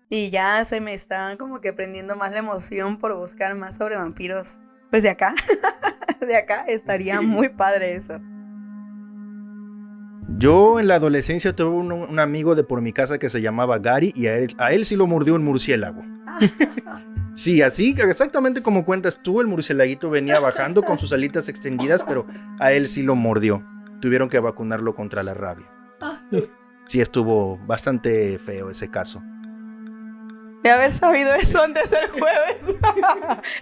Y ya se me está como que prendiendo más la emoción por buscar más sobre vampiros. Pues de acá, estaría muy padre eso. Yo en la adolescencia tuve un amigo de por mi casa que se llamaba Gary y a él sí lo mordió un murciélago. Sí, así exactamente como cuentas tú, el murciélaguito venía bajando con sus alitas extendidas, pero a él sí lo mordió. Tuvieron que vacunarlo contra la rabia. Sí, estuvo bastante feo ese caso. De haber sabido eso antes del jueves,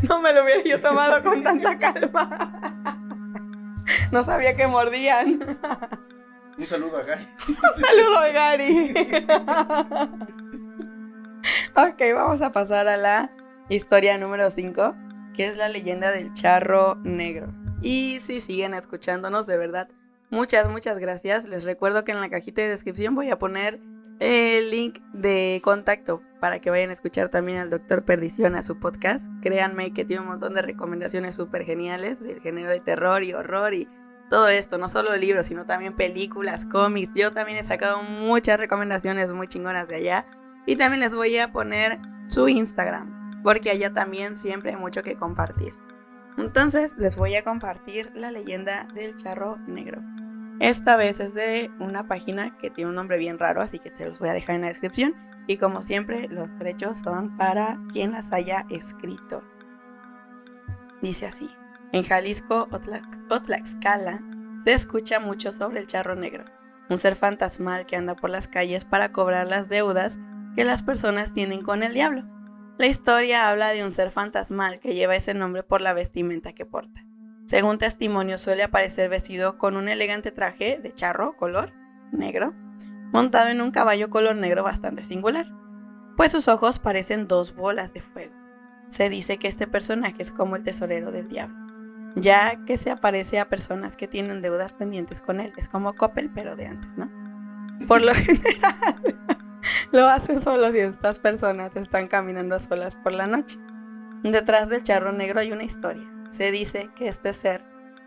no me lo hubiera yo tomado con tanta calma. No sabía que mordían. Un saludo a Gary. Un saludo a Gary. Ok, vamos a pasar a la historia número 5, que es la leyenda del charro negro. Y si siguen escuchándonos, de verdad, muchas gracias. Les recuerdo que en la cajita de descripción voy a poner el link de contacto para que vayan a escuchar también al Dr. Perdición a su podcast. Créanme que tiene un montón de recomendaciones súper geniales del género de terror y horror y todo esto, no solo libros, sino también películas, cómics. Yo también he sacado muchas recomendaciones muy chingonas de allá. Y también les voy a poner su Instagram, porque allá también siempre hay mucho que compartir. Entonces les voy a compartir la leyenda del charro negro. Esta vez es de una página que tiene un nombre bien raro, así que se los voy a dejar en la descripción. Y como siempre, los derechos son para quien las haya escrito. Dice así: en Jalisco o Tlaxcala se escucha mucho sobre el charro negro, un ser fantasmal que anda por las calles para cobrar las deudas que las personas tienen con el diablo. La historia habla de un ser fantasmal que lleva ese nombre por la vestimenta que porta. Según testimonios, suele aparecer vestido con un elegante traje de charro color negro, montado en un caballo color negro bastante singular, pues sus ojos parecen 2 bolas de fuego. Se dice que este personaje es como el tesorero del diablo, ya que se aparece a personas que tienen deudas pendientes con él. Es como Coppel, pero de antes, ¿no? Por lo general lo hacen solos y estas personas están caminando solas por la noche. Detrás del charro negro hay una historia. Se dice que este ser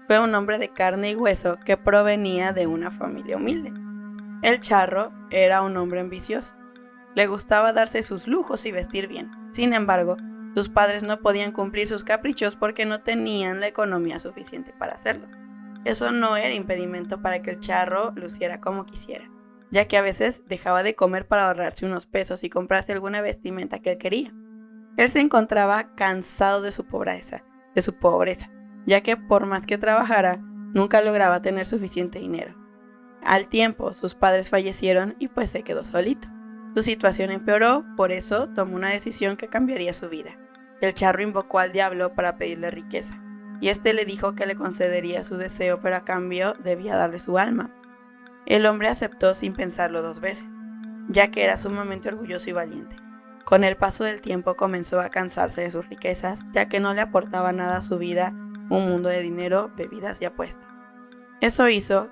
fue un hombre de carne y hueso que provenía de una familia humilde. El charro era un hombre ambicioso. Le gustaba darse sus lujos y vestir bien. Sin embargo, sus padres no podían cumplir sus caprichos porque no tenían la economía suficiente para hacerlo. Eso no era impedimento para que el charro luciera como quisiera, ya que a veces dejaba de comer para ahorrarse unos pesos y comprarse alguna vestimenta que él quería. Él se encontraba cansado de su pobreza, ya que por más que trabajara, nunca lograba tener suficiente dinero. Al tiempo, sus padres fallecieron y pues se quedó solito. Su situación empeoró, por eso tomó una decisión que cambiaría su vida. El charro invocó al diablo para pedirle riqueza, y este le dijo que le concedería su deseo, pero a cambio debía darle su alma. El hombre aceptó sin pensarlo 2 veces, ya que era sumamente orgulloso y valiente. Con el paso del tiempo comenzó a cansarse de sus riquezas, ya que no le aportaba nada a su vida un mundo de dinero, bebidas y apuestas. Eso hizo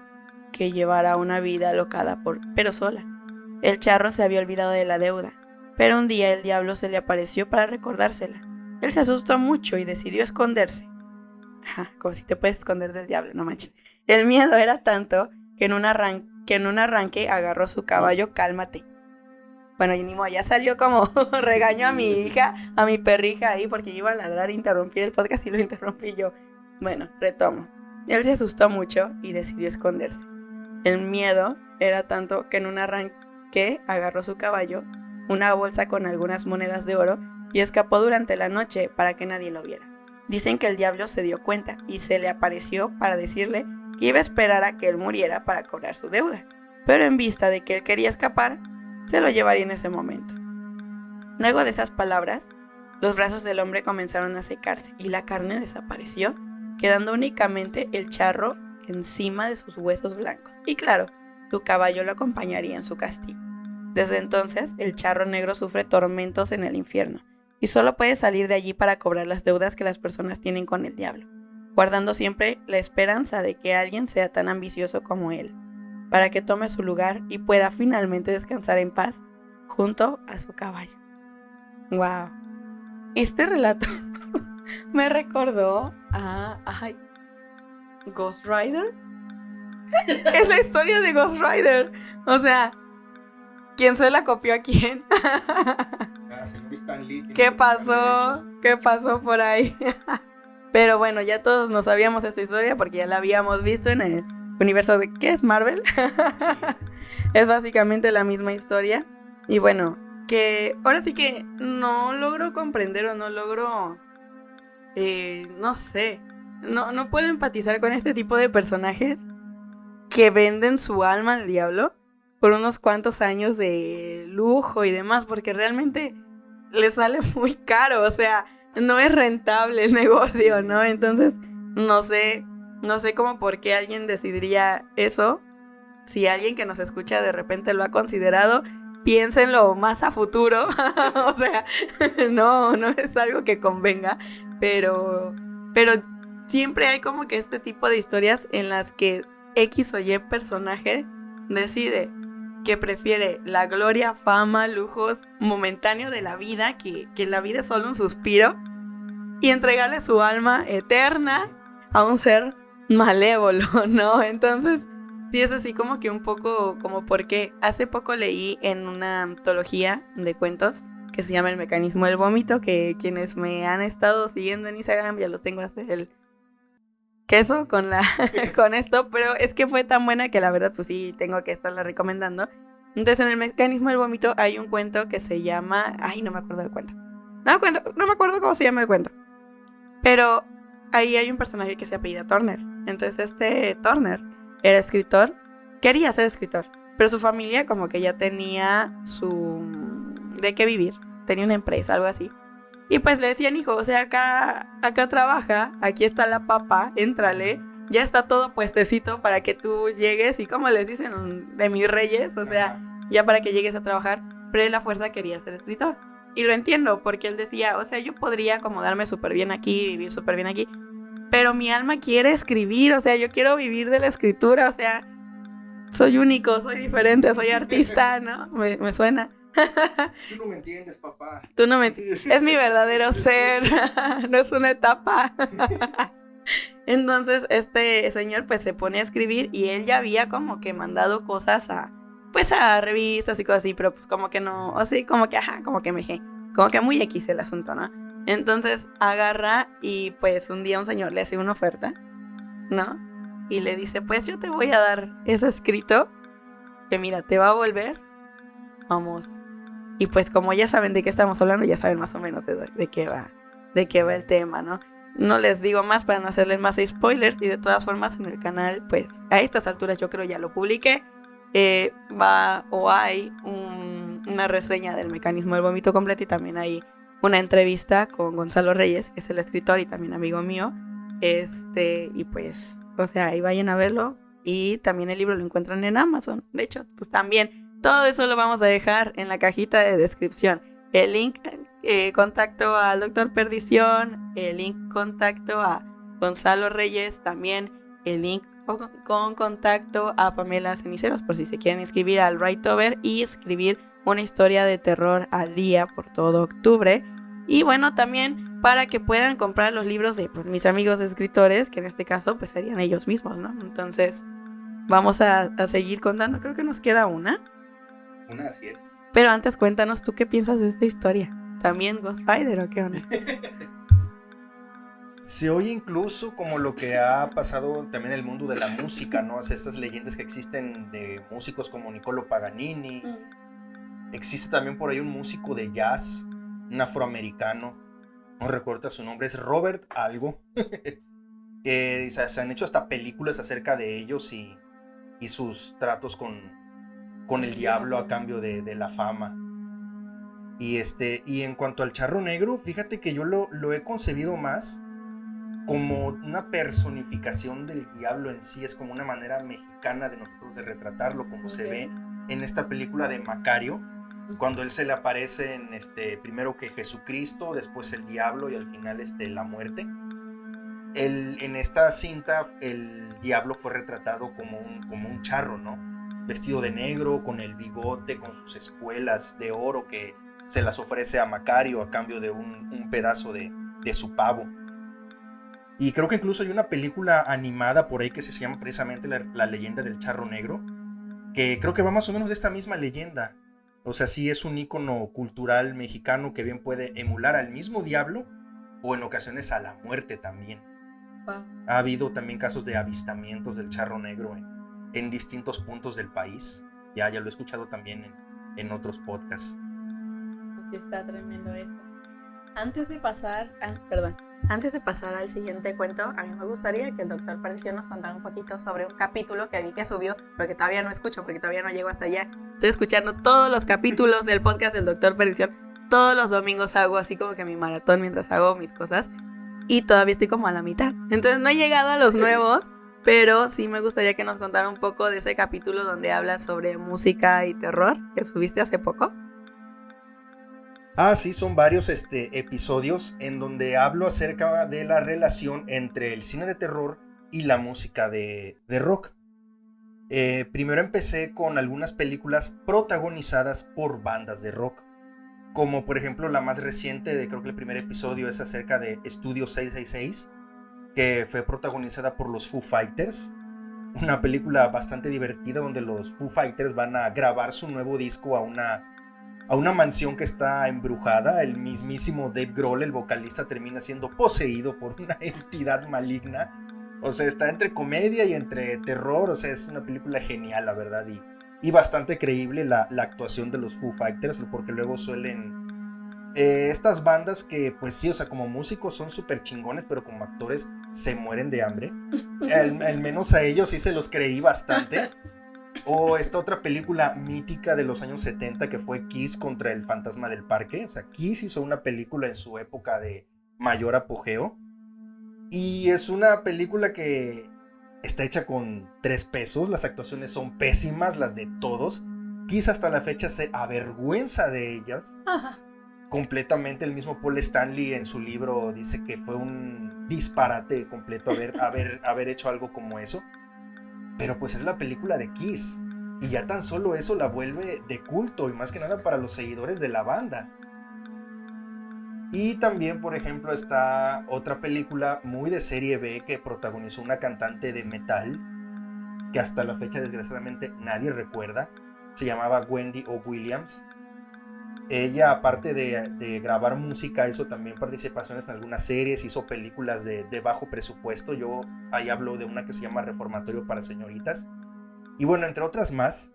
que llevara una vida alocada pero sola. El charro se había olvidado de la deuda, pero un día el diablo se le apareció para recordársela. Él se asustó mucho y decidió esconderse. Como si te puedes esconder del diablo, no manches. El miedo era tanto que en un arranque agarró su caballo. Cálmate. Bueno, y ni modo, ya salió como regaño a mi hija, a mi perrija ahí, porque iba a ladrar e interrumpir el podcast y lo interrumpí yo. Bueno, retomo. Él se asustó mucho y decidió esconderse. El miedo era tanto que en un arranque agarró su caballo, una bolsa con algunas monedas de oro, y escapó durante la noche para que nadie lo viera. Dicen que el diablo se dio cuenta y se le apareció para decirle que iba a esperar a que él muriera para cobrar su deuda, pero en vista de que él quería escapar, se lo llevaría en ese momento. Luego de esas palabras, los brazos del hombre comenzaron a secarse y la carne desapareció, quedando únicamente el charro encima de sus huesos blancos. Y claro, su caballo lo acompañaría en su castigo. Desde entonces, el charro negro sufre tormentos en el infierno y solo puede salir de allí para cobrar las deudas que las personas tienen con el diablo, guardando siempre la esperanza de que alguien sea tan ambicioso como él, para que tome su lugar y pueda finalmente descansar en paz junto a su caballo. ¡Wow! Este relato me recordó a Ghost Rider. Es la historia de Ghost Rider. O sea, ¿quién se la copió a quién? ¿Qué pasó? ¿Qué pasó por ahí? Pero bueno, ya todos nos sabíamos esta historia porque ya la habíamos visto en universo de ¿qué es Marvel? Es básicamente la misma historia. Y bueno, que ahora sí que no logro comprender o no logro, no sé, no puedo empatizar con este tipo de personajes que venden su alma al diablo por unos cuantos años de lujo y demás, porque realmente les sale muy caro, o sea, no es rentable el negocio, ¿no? Entonces, no sé cómo por qué alguien decidiría eso. Si alguien que nos escucha de repente lo ha considerado, piénsenlo más a futuro. O sea, no es algo que convenga, pero siempre hay como que este tipo de historias en las que X o Y personaje decide que prefiere la gloria, fama, lujos momentáneo de la vida, que la vida es solo un suspiro, y entregarle su alma eterna a un ser malévolo, ¿no? Entonces, sí es así como que un poco como porque hace poco leí en una antología de cuentos que se llama El mecanismo del vómito, que quienes me han estado siguiendo en Instagram ya los tengo hasta el queso con con esto, pero es que fue tan buena que la verdad pues sí tengo que estarla recomendando. Entonces en El mecanismo del vómito hay un cuento que se llama, ay, no me acuerdo del cuento. No me acuerdo cómo se llama el cuento. Pero ahí hay un personaje que se apellida Turner. Entonces este Turner era escritor, quería ser escritor, pero su familia como que ya tenía de qué vivir, tenía una empresa, algo así. Y pues le decían, hijo, o sea, acá trabaja, aquí está la papa, éntrale, ya está todo puestecito para que tú llegues y como les dicen de mis reyes, o sea, ya para que llegues a trabajar, pero él a fuerza quería ser escritor. Y lo entiendo, porque él decía, o sea, yo podría acomodarme súper bien aquí, vivir súper bien aquí, pero mi alma quiere escribir, o sea, yo quiero vivir de la escritura, o sea, soy único, soy diferente, soy artista, ¿no? Me suena. Tú no me entiendes, papá. Tú no me entiendes. Es mi verdadero ser, no es una etapa. Entonces, este señor pues se pone a escribir y él ya había como que mandado cosas a revistas y cosas así, pero pues como que no, o sí, como que como que muy X el asunto, ¿no? Entonces agarra y pues un día un señor le hace una oferta, ¿no? Y le dice, pues yo te voy a dar ese escrito que mira, te va a volver, vamos. Y pues como ya saben de qué estamos hablando, ya saben más o menos de qué va el tema, ¿no? No les digo más para no hacerles más spoilers y de todas formas en el canal, pues a estas alturas yo creo ya lo publiqué. Hay una reseña del mecanismo del vómito completo y también hay una entrevista con Gonzalo Reyes, que es el escritor y también amigo mío. Y pues, o sea, ahí vayan a verlo. Y también el libro lo encuentran en Amazon. De hecho, pues también todo eso lo vamos a dejar en la cajita de descripción. El link, contacto al Doctor Perdición, el link contacto a Gonzalo Reyes, también el link con contacto a Pamela Ceniceros por si se quieren inscribir al Writeover y escribir una historia de terror al día por todo octubre. Y bueno, también para que puedan comprar los libros de pues, mis amigos escritores, que en este caso pues serían ellos mismos, ¿no? Entonces vamos a seguir contando. Creo que nos queda una. Una, así es. Pero antes cuéntanos tú qué piensas de esta historia. ¿También Ghost Rider o qué onda? Se oye incluso como lo que ha pasado también en el mundo de la música, ¿no? Estas leyendas que existen de músicos como Niccolo Paganini. Existe también por ahí un músico de jazz, un afroamericano, no recuerdo su nombre, es Robert algo. Se han hecho hasta películas acerca de ellos y sus tratos con el diablo a cambio de la fama. Y en cuanto al charro negro, fíjate que yo lo he concebido más como una personificación del diablo en sí, es como una manera mexicana de nosotros de retratarlo, como se ve en esta película de Macario, cuando él se le aparece primero que Jesucristo, después el diablo y al final la muerte. En esta cinta el diablo fue retratado como un charro, ¿no? Vestido de negro, con el bigote, con sus espuelas de oro que se las ofrece a Macario a cambio de un pedazo de su pavo. Y creo que incluso hay una película animada por ahí que se llama precisamente la leyenda del charro negro, que creo que va más o menos de esta misma leyenda. O sea, sí es un ícono cultural mexicano que bien puede emular al mismo diablo o en ocasiones a la muerte también. Wow. Ha habido también casos de avistamientos del charro negro en distintos puntos del país. Ya lo he escuchado también en otros podcasts. Sí, está tremendo eso. Antes de pasar al siguiente cuento, a mí me gustaría que el doctor Perdición nos contara un poquito sobre un capítulo que vi que subió, porque todavía no escucho, porque todavía no llego hasta allá. Estoy escuchando todos los capítulos del podcast del doctor Perdición. Todos los domingos hago así como que mi maratón mientras hago mis cosas. Y todavía estoy como a la mitad. Entonces no he llegado a los nuevos, pero sí me gustaría que nos contara un poco de ese capítulo donde habla sobre música y terror que subiste hace poco. Sí, son varios episodios en donde hablo acerca de la relación entre el cine de terror y la música de rock. Primero empecé con algunas películas protagonizadas por bandas de rock, como por ejemplo la más reciente, creo que el primer episodio es acerca de Estudio 666, que fue protagonizada por los Foo Fighters, una película bastante divertida donde los Foo Fighters van a grabar su nuevo disco a una mansión que está embrujada. El mismísimo Dave Grohl, el vocalista, termina siendo poseído por una entidad maligna. O sea, está entre comedia y entre terror. O sea, es una película genial, la verdad, y bastante creíble la actuación de los Foo Fighters, porque luego suelen estas bandas que, pues sí, o sea, como músicos son súper chingones, pero como actores se mueren de hambre. Al menos a ellos sí se los creí bastante. O esta otra película mítica de los años 70 que fue Kiss contra el fantasma del parque. O sea, Kiss hizo una película en su época de mayor apogeo. Y es una película que está hecha con 3 pesos. Las actuaciones son pésimas, las de todos. Kiss hasta la fecha se avergüenza de ellas. Ajá. Completamente. El mismo Paul Stanley en su libro dice que fue un disparate completo haber hecho algo como eso. Pero pues es la película de Kiss, y ya tan solo eso la vuelve de culto, y más que nada para los seguidores de la banda. Y también, por ejemplo, está otra película muy de serie B que protagonizó una cantante de metal que hasta la fecha desgraciadamente nadie recuerda. Se llamaba Wendy O. Williams. Ella, aparte de grabar música, hizo también participaciones en algunas series, hizo películas de bajo presupuesto. Yo ahí hablo de una que se llama Reformatorio para Señoritas. Y bueno, entre otras más,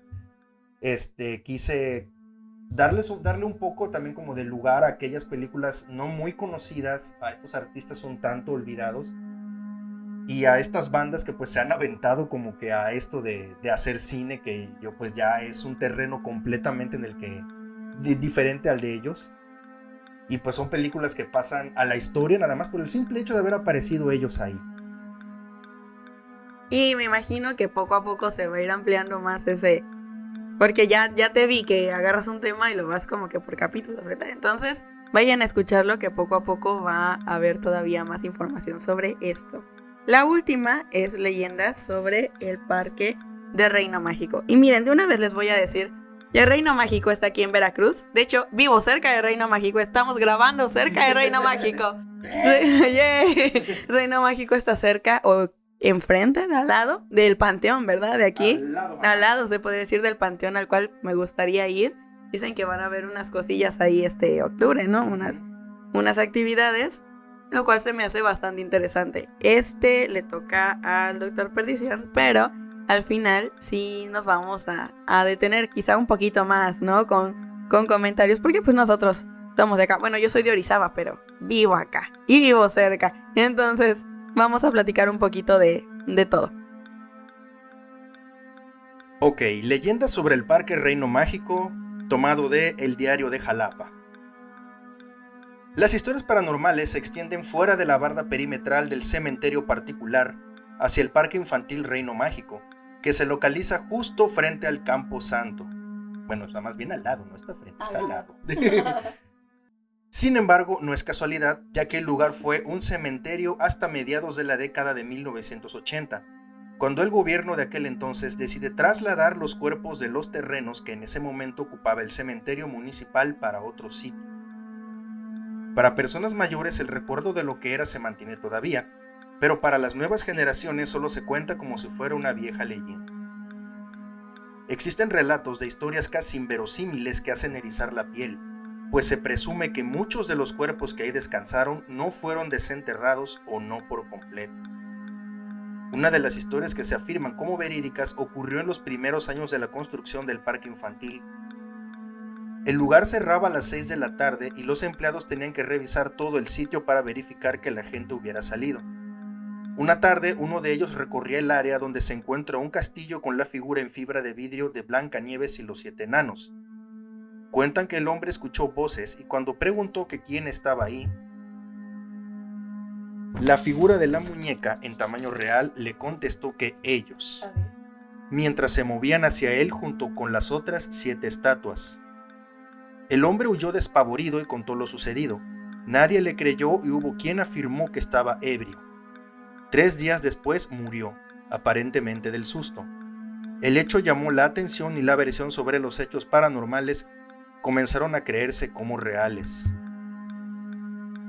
quise darle un poco también como de lugar a aquellas películas no muy conocidas, a estos artistas un tanto olvidados, y a estas bandas que pues se han aventado como que a esto de hacer cine, que yo pues ya es un terreno completamente en el que diferente al de ellos, y pues son películas que pasan a la historia nada más por el simple hecho de haber aparecido ellos ahí. Y me imagino que poco a poco se va a ir ampliando más ese, porque ya te vi que agarras un tema y lo vas como que por capítulos, ¿verdad? Entonces vayan a escucharlo, que poco a poco va a haber todavía más información sobre esto. La última es leyendas sobre el parque de Reino Mágico. Y miren, de una vez les voy a decir, ya Reino Mágico está aquí en Veracruz. De hecho, vivo cerca de Reino Mágico. Estamos grabando cerca de Reino Mágico. Reino Mágico está cerca o enfrente, al lado del Panteón, ¿verdad? De aquí. Al lado, se puede decir, del Panteón al cual me gustaría ir. Dicen que van a haber unas cosillas ahí octubre, ¿no? Unas actividades, lo cual se me hace bastante interesante. Le toca al Doctor Perdición, pero al final sí nos vamos a detener quizá un poquito más, ¿no? Con comentarios, porque pues nosotros somos de acá. Bueno, yo soy de Orizaba, pero vivo acá y vivo cerca. Entonces vamos a platicar un poquito de todo. Ok, leyendas sobre el Parque Reino Mágico, tomado de El Diario de Jalapa. Las historias paranormales se extienden fuera de la barda perimetral del cementerio particular hacia el Parque Infantil Reino Mágico, que se localiza justo frente al Campo Santo. Bueno, está más bien al lado, no está frente, está al lado. Sin embargo, no es casualidad, ya que el lugar fue un cementerio hasta mediados de la década de 1980, cuando el gobierno de aquel entonces decide trasladar los cuerpos de los terrenos que en ese momento ocupaba el cementerio municipal para otro sitio. Para personas mayores el recuerdo de lo que era se mantiene todavía, pero para las nuevas generaciones solo se cuenta como si fuera una vieja leyenda. Existen relatos de historias casi inverosímiles que hacen erizar la piel, pues se presume que muchos de los cuerpos que ahí descansaron no fueron desenterrados o no por completo. Una de las historias que se afirman como verídicas ocurrió en los primeros años de la construcción del parque infantil. El lugar cerraba a las 6 de la tarde y los empleados tenían que revisar todo el sitio para verificar que la gente hubiera salido. Una tarde, uno de ellos recorría el área donde se encuentra un castillo con la figura en fibra de vidrio de Blancanieves y los 7 enanos. Cuentan que el hombre escuchó voces y cuando preguntó que quién estaba ahí, la figura de la muñeca en tamaño real le contestó que ellos, mientras se movían hacia él junto con las otras 7 estatuas. El hombre huyó despavorido y contó lo sucedido. Nadie le creyó y hubo quien afirmó que estaba ebrio. 3 días después murió, aparentemente del susto. El hecho llamó la atención y la versión sobre los hechos paranormales comenzaron a creerse como reales.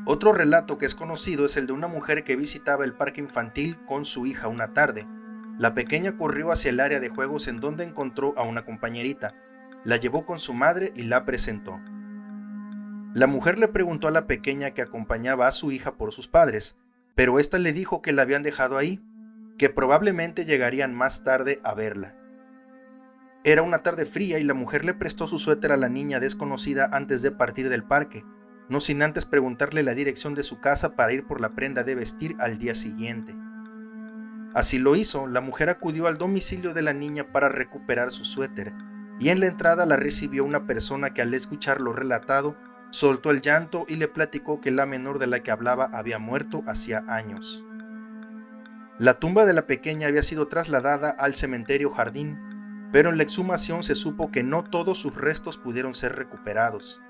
Otro relato que es conocido es el de una mujer que visitaba el parque infantil con su hija una tarde. La pequeña corrió hacia el área de juegos en donde encontró a una compañerita. La llevó con su madre y la presentó. La mujer le preguntó a la pequeña que acompañaba a su hija por sus padres, pero ésta le dijo que la habían dejado ahí, que probablemente llegarían más tarde a verla. Era una tarde fría y la mujer le prestó su suéter a la niña desconocida antes de partir del parque, no sin antes preguntarle la dirección de su casa para ir por la prenda de vestir al día siguiente. Así lo hizo, la mujer acudió al domicilio de la niña para recuperar su suéter, y en la entrada la recibió una persona que al escuchar lo relatado, soltó el llanto y le platicó que la menor de la que hablaba había muerto hacía años. La tumba de la pequeña había sido trasladada al cementerio Jardín, pero en la exhumación se supo que no todos sus restos pudieron ser recuperados.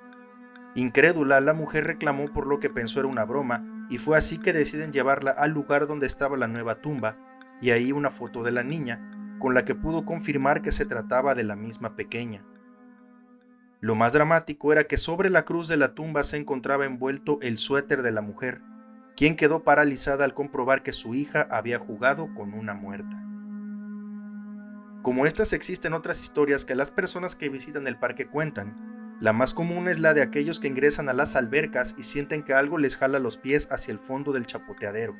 Incrédula, la mujer reclamó por lo que pensó era una broma, y fue así que deciden llevarla al lugar donde estaba la nueva tumba, y ahí una foto de la niña, con la que pudo confirmar que se trataba de la misma pequeña. Lo más dramático era que sobre la cruz de la tumba se encontraba envuelto el suéter de la mujer, quien quedó paralizada al comprobar que su hija había jugado con una muerta. Como estas existen otras historias que las personas que visitan el parque cuentan. La más común es la de aquellos que ingresan a las albercas y sienten que algo les jala los pies hacia el fondo del chapoteadero.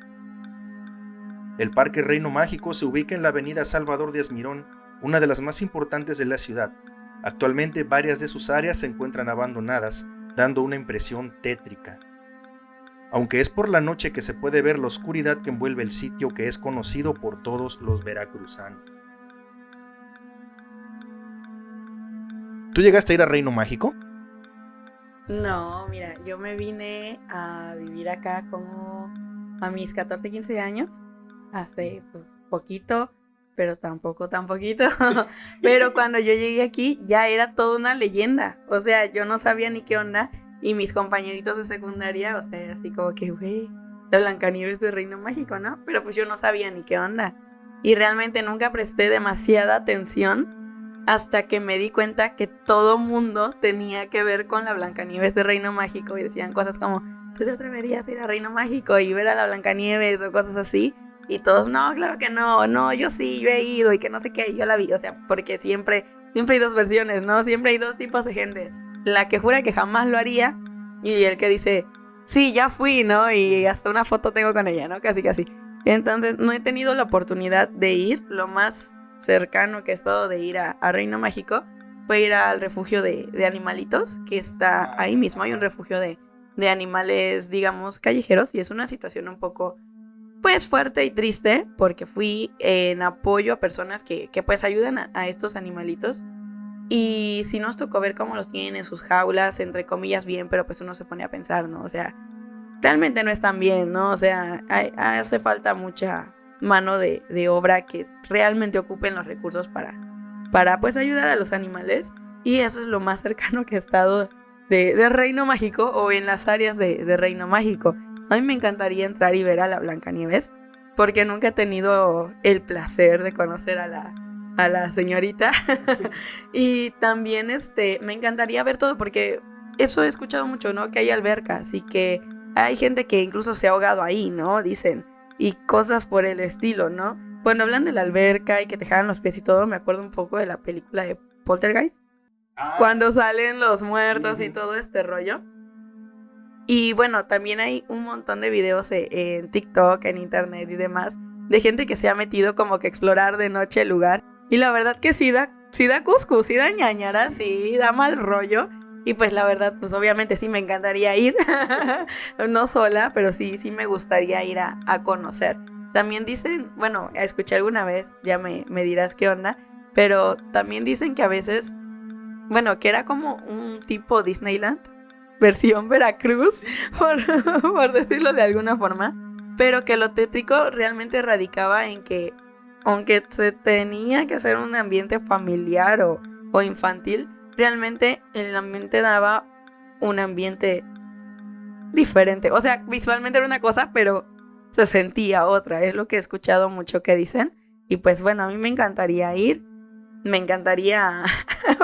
El Parque Reino Mágico se ubica en la avenida Salvador Díaz Mirón, una de las más importantes de la ciudad. Actualmente varias de sus áreas se encuentran abandonadas, dando una impresión tétrica. Aunque es por la noche que se puede ver la oscuridad que envuelve el sitio que es conocido por todos los veracruzanos. ¿Tú llegaste a ir a Reino Mágico? No, mira, yo me vine a vivir acá como a mis 14, 15 años, hace pues poquito, pero tampoco tan poquito, pero cuando yo llegué aquí ya era toda una leyenda, o sea, yo no sabía ni qué onda, y mis compañeritos de secundaria, o sea, así como que, güey, la Blancanieves de Reino Mágico, ¿no? Pero pues yo no sabía ni qué onda, y realmente nunca presté demasiada atención, hasta que me di cuenta que todo mundo tenía que ver con la Blancanieves de Reino Mágico y decían cosas como, ¿tú te atreverías a ir a Reino Mágico y ver a la Blancanieves o cosas así? Y todos, no, claro que no, yo sí, yo he ido y que no sé qué, yo la vi, o sea, porque siempre hay dos versiones, ¿no? Siempre hay dos tipos de gente, la que jura que jamás lo haría y el que dice, sí, ya fui, ¿no? Y hasta una foto tengo con ella, ¿no? Casi. Entonces, no he tenido la oportunidad de ir, lo más cercano que he estado de ir a Reino Mágico fue ir al refugio de animalitos que está ahí mismo. Hay un refugio de animales, digamos, callejeros, y es una situación un poco pues fuerte y triste porque fui en apoyo a personas que pues ayudan a estos animalitos, y sí nos tocó ver cómo los tienen en sus jaulas, entre comillas bien, pero pues uno se pone a pensar, ¿no? O sea, realmente no están bien, ¿no? O sea, hace falta mucha mano de obra que realmente ocupen los recursos para pues ayudar a los animales, y eso es lo más cercano que he estado de Reino Mágico o en las áreas de Reino Mágico. A mí me encantaría entrar y ver a la Blancanieves porque nunca he tenido el placer de conocer a la señorita y también me encantaría ver todo porque eso he escuchado mucho, ¿no? Que hay albercas y que hay gente que incluso se ha ahogado ahí, ¿no? Dicen, y cosas por el estilo, ¿no? Cuando hablan de la alberca y que te jalan los pies y todo, me acuerdo un poco de la película de Poltergeist, cuando salen los muertos y todo este rollo. Y bueno, también hay un montón de videos en TikTok, en internet y demás, de gente que se ha metido como que a explorar de noche el lugar. Y la verdad que sí da cuscús, sí da ñañara, sí da mal rollo. Y pues la verdad, pues obviamente sí me encantaría ir, no sola, pero sí me gustaría ir a conocer. También dicen, bueno, escuché alguna vez, ya me dirás qué onda, pero también dicen que a veces, bueno, que era como un tipo Disneyland, versión Veracruz, por decirlo de alguna forma, pero que lo tétrico realmente radicaba en que, aunque se tenía que hacer un ambiente familiar o infantil, realmente el ambiente daba un ambiente diferente. O sea, visualmente era una cosa, pero se sentía otra. Es lo que he escuchado mucho que dicen. Y pues bueno, a mí me encantaría ir. Me encantaría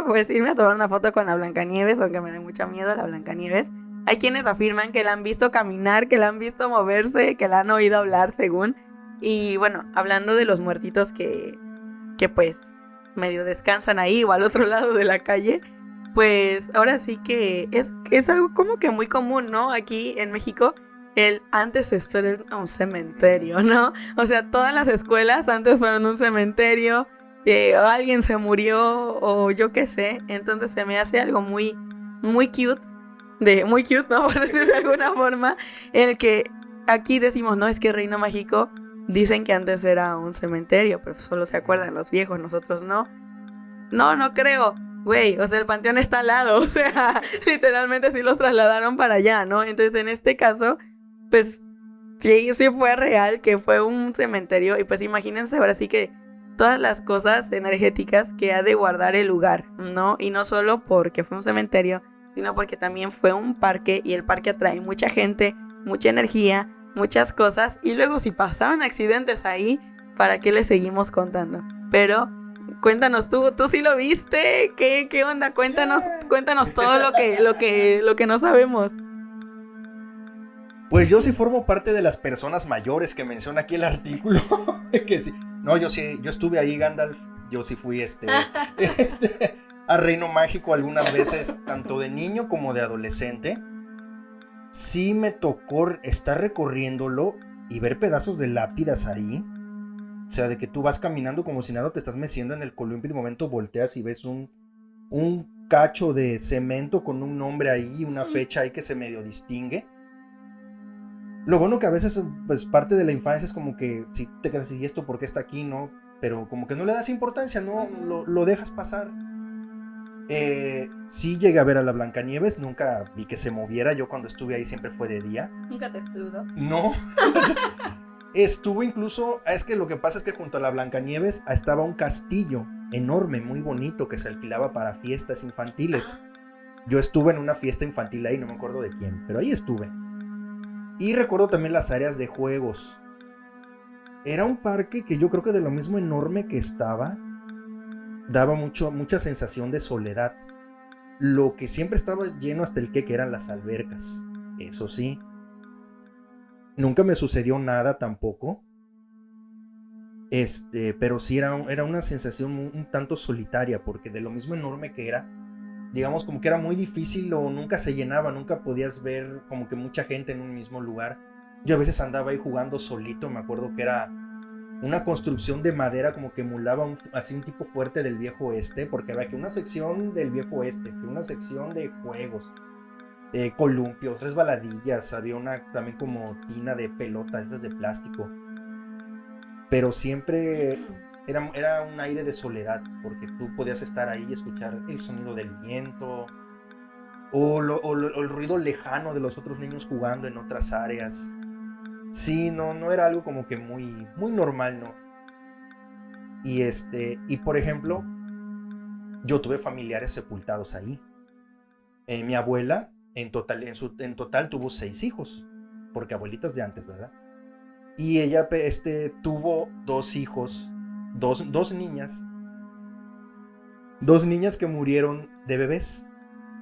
pues irme a tomar una foto con la Blancanieves, aunque me dé mucho miedo la Blancanieves. Hay quienes afirman que la han visto caminar, que la han visto moverse, que la han oído hablar según. Y bueno, hablando de los muertitos que pues medio descansan ahí o al otro lado de la calle, pues ahora sí que es algo como que muy común, ¿no? Aquí en México, antes esto era un cementerio, ¿no? O sea, todas las escuelas antes fueron un cementerio, alguien se murió o yo qué sé, entonces se me hace algo muy, muy cute, muy cute, ¿no? Por decir de alguna forma, el que aquí decimos, no, es que Reino Mágico dicen que antes era un cementerio, pero solo se acuerdan los viejos, nosotros no. No creo. Güey, o sea, el panteón está al lado, o sea, literalmente sí los trasladaron para allá, ¿no? Entonces, en este caso, pues, sí fue real que fue un cementerio. Y pues imagínense ahora sí que todas las cosas energéticas que ha de guardar el lugar, ¿no? Y no solo porque fue un cementerio, sino porque también fue un parque y el parque atrae mucha gente, mucha energía, muchas cosas. Y luego si pasaban accidentes ahí, ¿para qué les seguimos contando? Pero cuéntanos tú sí lo viste, ¿qué onda? Cuéntanos todo lo que no sabemos. Pues yo sí formo parte de las personas mayores que menciona aquí el artículo. Que sí. No, yo estuve ahí, Gandalf. Yo sí fui a Reino Mágico algunas veces, tanto de niño como de adolescente. Sí me tocó estar recorriéndolo y ver pedazos de lápidas ahí. O sea, de que tú vas caminando como si nada, te estás meciendo en el columpio y de momento volteas y ves un cacho de cemento con un nombre ahí, una fecha ahí que se medio distingue. Lo bueno que a veces, pues, parte de la infancia es como que si te quedas y esto por qué está aquí, ¿no? Pero como que no le das importancia, ¿no? Lo dejas pasar. Sí llegué a ver a la Blancanieves, nunca vi que se moviera. Yo cuando estuve ahí siempre fue de día. ¿Nunca te expludó? No. Estuvo incluso, es que lo que pasa es que junto a la Blancanieves estaba un castillo enorme, muy bonito, que se alquilaba para fiestas infantiles. Yo estuve en una fiesta infantil ahí, no me acuerdo de quién, pero ahí estuve. Y recuerdo también las áreas de juegos. Era un parque que yo creo que de lo mismo enorme que estaba, daba mucha sensación de soledad. Lo que siempre estaba lleno hasta el que eran las albercas. Eso sí. Nunca me sucedió nada tampoco. Pero sí era una sensación un tanto solitaria, porque de lo mismo enorme que era, digamos como que era muy difícil o nunca se llenaba, nunca podías ver como que mucha gente en un mismo lugar. Yo a veces andaba ahí jugando solito, me acuerdo que era una construcción de madera como que emulaba así un tipo fuerte del viejo oeste, porque había que una sección del viejo oeste, que una sección de juegos, columpios, resbaladillas, había una también como tina de pelota, estas de plástico. Pero siempre era un aire de soledad, porque tú podías estar ahí y escuchar el sonido del viento o el ruido lejano de los otros niños jugando en otras áreas. Sí, no era algo como que muy, muy normal, ¿no? Y por ejemplo, yo tuve familiares sepultados ahí. Mi abuela en total tuvo 6 hijos, porque abuelitas de antes, ¿verdad? Y ella tuvo 2 hijos, dos niñas que murieron de bebés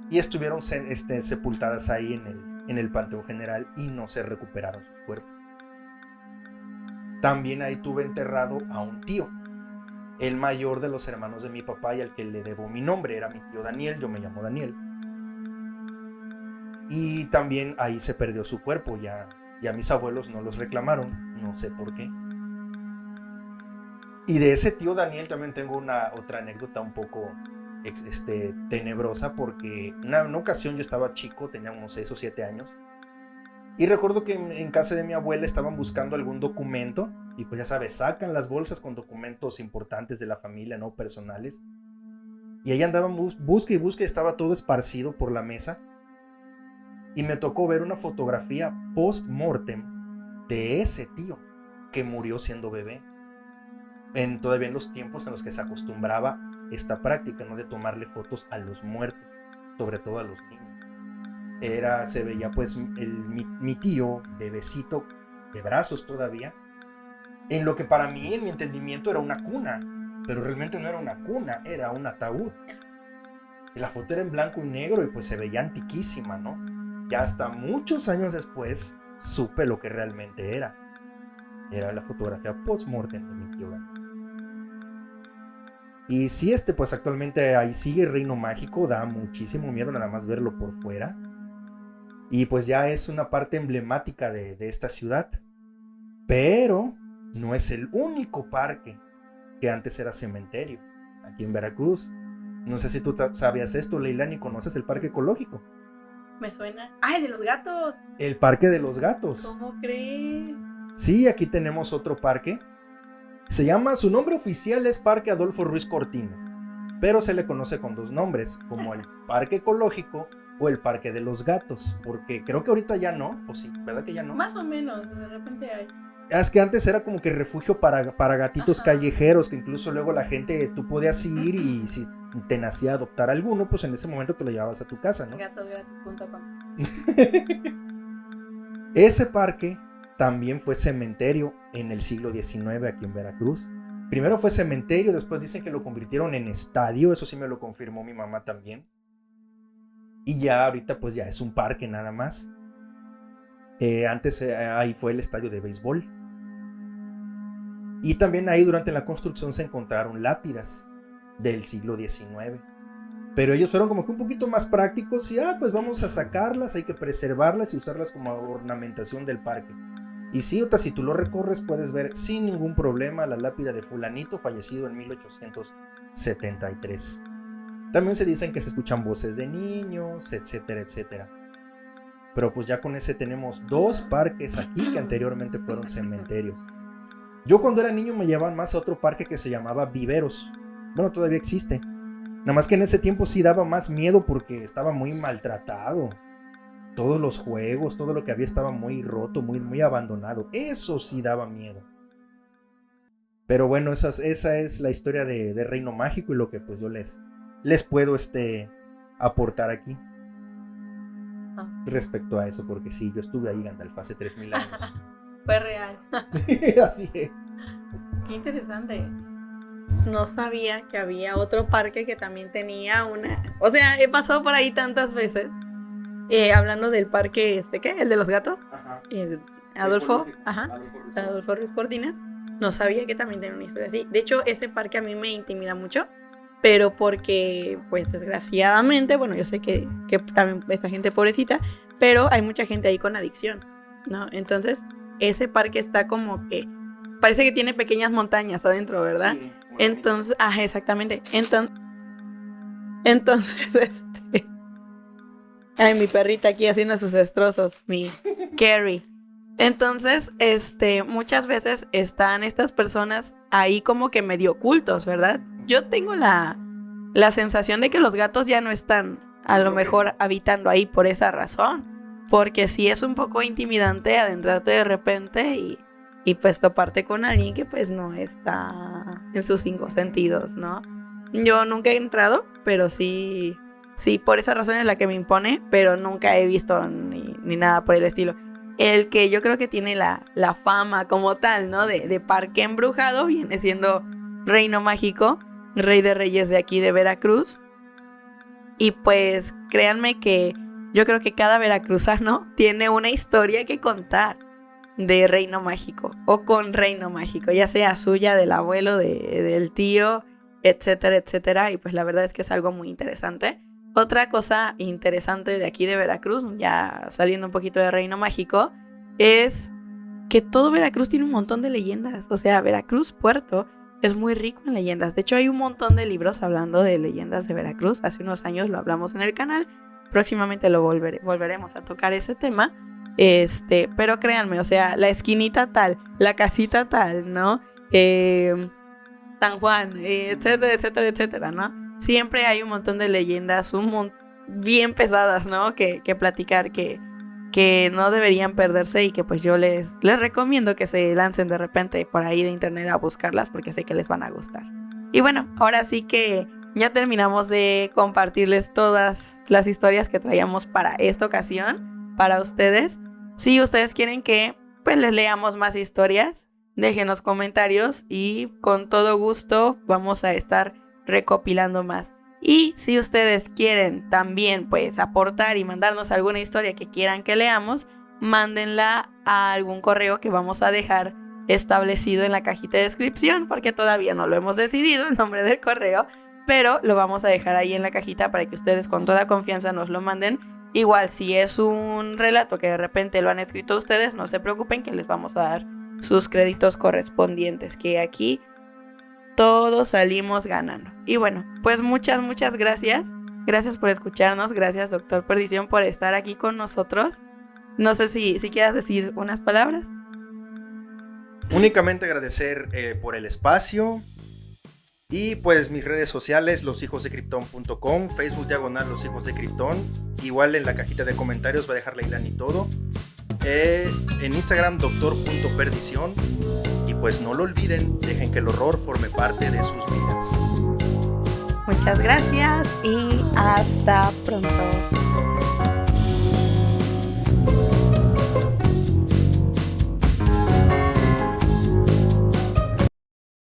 y estuvieron sepultadas ahí en el Panteón General y no se recuperaron sus cuerpos. También ahí tuve enterrado a un tío, el mayor de los hermanos de mi papá y al que le debo mi nombre. Era mi tío Daniel, yo me llamo Daniel. Y también ahí se perdió su cuerpo, ya mis abuelos no los reclamaron, no sé por qué. Y de ese tío Daniel también tengo otra anécdota un poco tenebrosa, porque una ocasión yo estaba chico, tenía unos 6 o 7 años, y recuerdo que en casa de mi abuela estaban buscando algún documento, y pues ya sabes, sacan las bolsas con documentos importantes de la familia, ¿no? Personales, y ahí andaban busca y busca, y estaba todo esparcido por la mesa, y me tocó ver una fotografía post-mortem de ese tío que murió siendo bebé. Todavía en los tiempos en los que se acostumbraba esta práctica, ¿no? De tomarle fotos a los muertos, sobre todo a los niños. Se veía pues mi tío, bebecito, de brazos todavía, en lo que para mí, en mi entendimiento, era una cuna, pero realmente no era una cuna, era un ataúd. Y la foto era en blanco y negro y pues se veía antiquísima, ¿no? Ya hasta muchos años después supe lo que realmente era. Era la fotografía post-mortem de mi tío Daniel. Y sí, pues actualmente ahí sigue el Reino Mágico, da muchísimo miedo nada más verlo por fuera. Y pues ya es una parte emblemática de esta ciudad. Pero no es el único parque, que antes era cementerio, aquí en Veracruz. No sé si tú sabías esto, Leilani, ¿conoces el parque ecológico? Me suena. ¡Ay, de los gatos! El parque de los gatos. ¿Cómo crees? Sí, aquí tenemos otro parque. Su nombre oficial es Parque Adolfo Ruiz Cortines, pero se le conoce con 2 nombres, como el Parque Ecológico o el Parque de los Gatos, porque creo que ahorita ya no, o sí, ¿verdad que ya no? Más o menos, de repente hay. Es que antes era como que refugio para gatitos callejeros, que incluso luego la gente, tú podías ir y si te nacía adoptar alguno, pues en ese momento te lo llevabas a tu casa, ¿no? Gatosgratis.com. Ese parque también fue cementerio en el siglo XIX aquí en Veracruz. Primero fue cementerio, después dicen que lo convirtieron en estadio, eso sí me lo confirmó mi mamá también. Y ya ahorita pues ya es un parque nada más. Antes ahí fue el estadio de béisbol. Y también ahí durante la construcción se encontraron lápidas del siglo XIX. Pero ellos fueron como que un poquito más prácticos y pues vamos a sacarlas, hay que preservarlas y usarlas como ornamentación del parque. Y sí, si tú lo recorres puedes ver sin ningún problema la lápida de fulanito fallecido en 1873. También se dicen que se escuchan voces de niños, etcétera, etcétera. Pero pues ya con ese tenemos 2 parques aquí que anteriormente fueron cementerios. Yo cuando era niño me llevaban más a otro parque que se llamaba Viveros. Bueno, todavía existe. Nada más que en ese tiempo sí daba más miedo porque estaba muy maltratado. Todos los juegos, todo lo que había estaba muy roto, muy abandonado. Eso sí daba miedo. Pero bueno, esa es la historia de Reino Mágico y lo que pues yo les puedo aportar aquí. Respecto a eso, porque sí, yo estuve ahí, Gandalf, hace 3000 años. Fue real. Así es. Qué interesante. No sabía que había otro parque que también tenía una... O sea, he pasado por ahí tantas veces. Hablando del parque, ¿qué? ¿El de los gatos? Ajá. Adolfo Ruiz Cortines. No sabía que también tenía una historia así. De hecho, ese parque a mí me intimida mucho. Pero porque, pues desgraciadamente, bueno, yo sé que también esta gente pobrecita, pero hay mucha gente ahí con adicción, ¿no? Entonces, ese parque está como que, parece que tiene pequeñas montañas adentro, ¿verdad? Sí, entonces, exactamente. Entonces, ay, mi perrita aquí haciendo sus destrozos, mi Carrie. Entonces, muchas veces están estas personas ahí como que medio ocultos, ¿verdad? Yo tengo la sensación de que los gatos ya no están a lo mejor habitando ahí por esa razón, porque sí es un poco intimidante adentrarte de repente y pues toparte con alguien que pues no está en sus 5 sentidos, ¿no? Yo nunca he entrado, pero sí por esa razón es la que me impone, pero nunca he visto ni nada por el estilo. El que yo creo que tiene la fama como tal, ¿no? De parque embrujado viene siendo Reino Mágico, Rey de Reyes de aquí de Veracruz. Y pues créanme que yo creo que cada veracruzano tiene una historia que contar de Reino Mágico o con Reino Mágico, ya sea suya, del abuelo, del tío, etcétera, etcétera. Y pues la verdad es que es algo muy interesante. Otra cosa interesante de aquí de Veracruz, ya saliendo un poquito de Reino Mágico, es que todo Veracruz tiene un montón de leyendas. O sea, Veracruz, Puerto, es muy rico en leyendas. De hecho, hay un montón de libros hablando de leyendas de Veracruz. Hace unos años lo hablamos en el canal. Próximamente lo volveremos a tocar ese tema. Pero créanme, o sea, la esquinita tal, la casita tal, ¿no? San Juan, etcétera, etcétera, etcétera, ¿no? Siempre hay un montón de leyendas bien pesadas, ¿no? Que platicar, que no deberían perderse y que pues yo les recomiendo que se lancen de repente por ahí de internet a buscarlas porque sé que les van a gustar. Y bueno, ahora sí que ya terminamos de compartirles todas las historias que traíamos para esta ocasión, para ustedes. Si ustedes quieren que pues les leamos más historias, déjenos comentarios y con todo gusto vamos a estar recopilando más. Y si ustedes quieren también pues aportar y mandarnos alguna historia que quieran que leamos, mándenla a algún correo que vamos a dejar establecido en la cajita de descripción, porque todavía no lo hemos decidido el nombre del correo, pero lo vamos a dejar ahí en la cajita para que ustedes con toda confianza nos lo manden. Igual, si es un relato que de repente lo han escrito ustedes, no se preocupen que les vamos a dar sus créditos correspondientes, que aquí todos salimos ganando. Y bueno, pues muchas gracias. Gracias por escucharnos. Gracias, Doctor Perdición, por estar aquí con nosotros. No sé si quieras decir unas palabras. Únicamente agradecer por el espacio. Y pues mis redes sociales, loshijosdecriptón.com, Facebook / Los Hijos de Krypton. Igual en la cajita de comentarios va a dejar la ILAN y todo. En Instagram, doctor.perdición. Y pues no lo olviden, dejen que el horror forme parte de sus vidas. Muchas gracias y hasta pronto.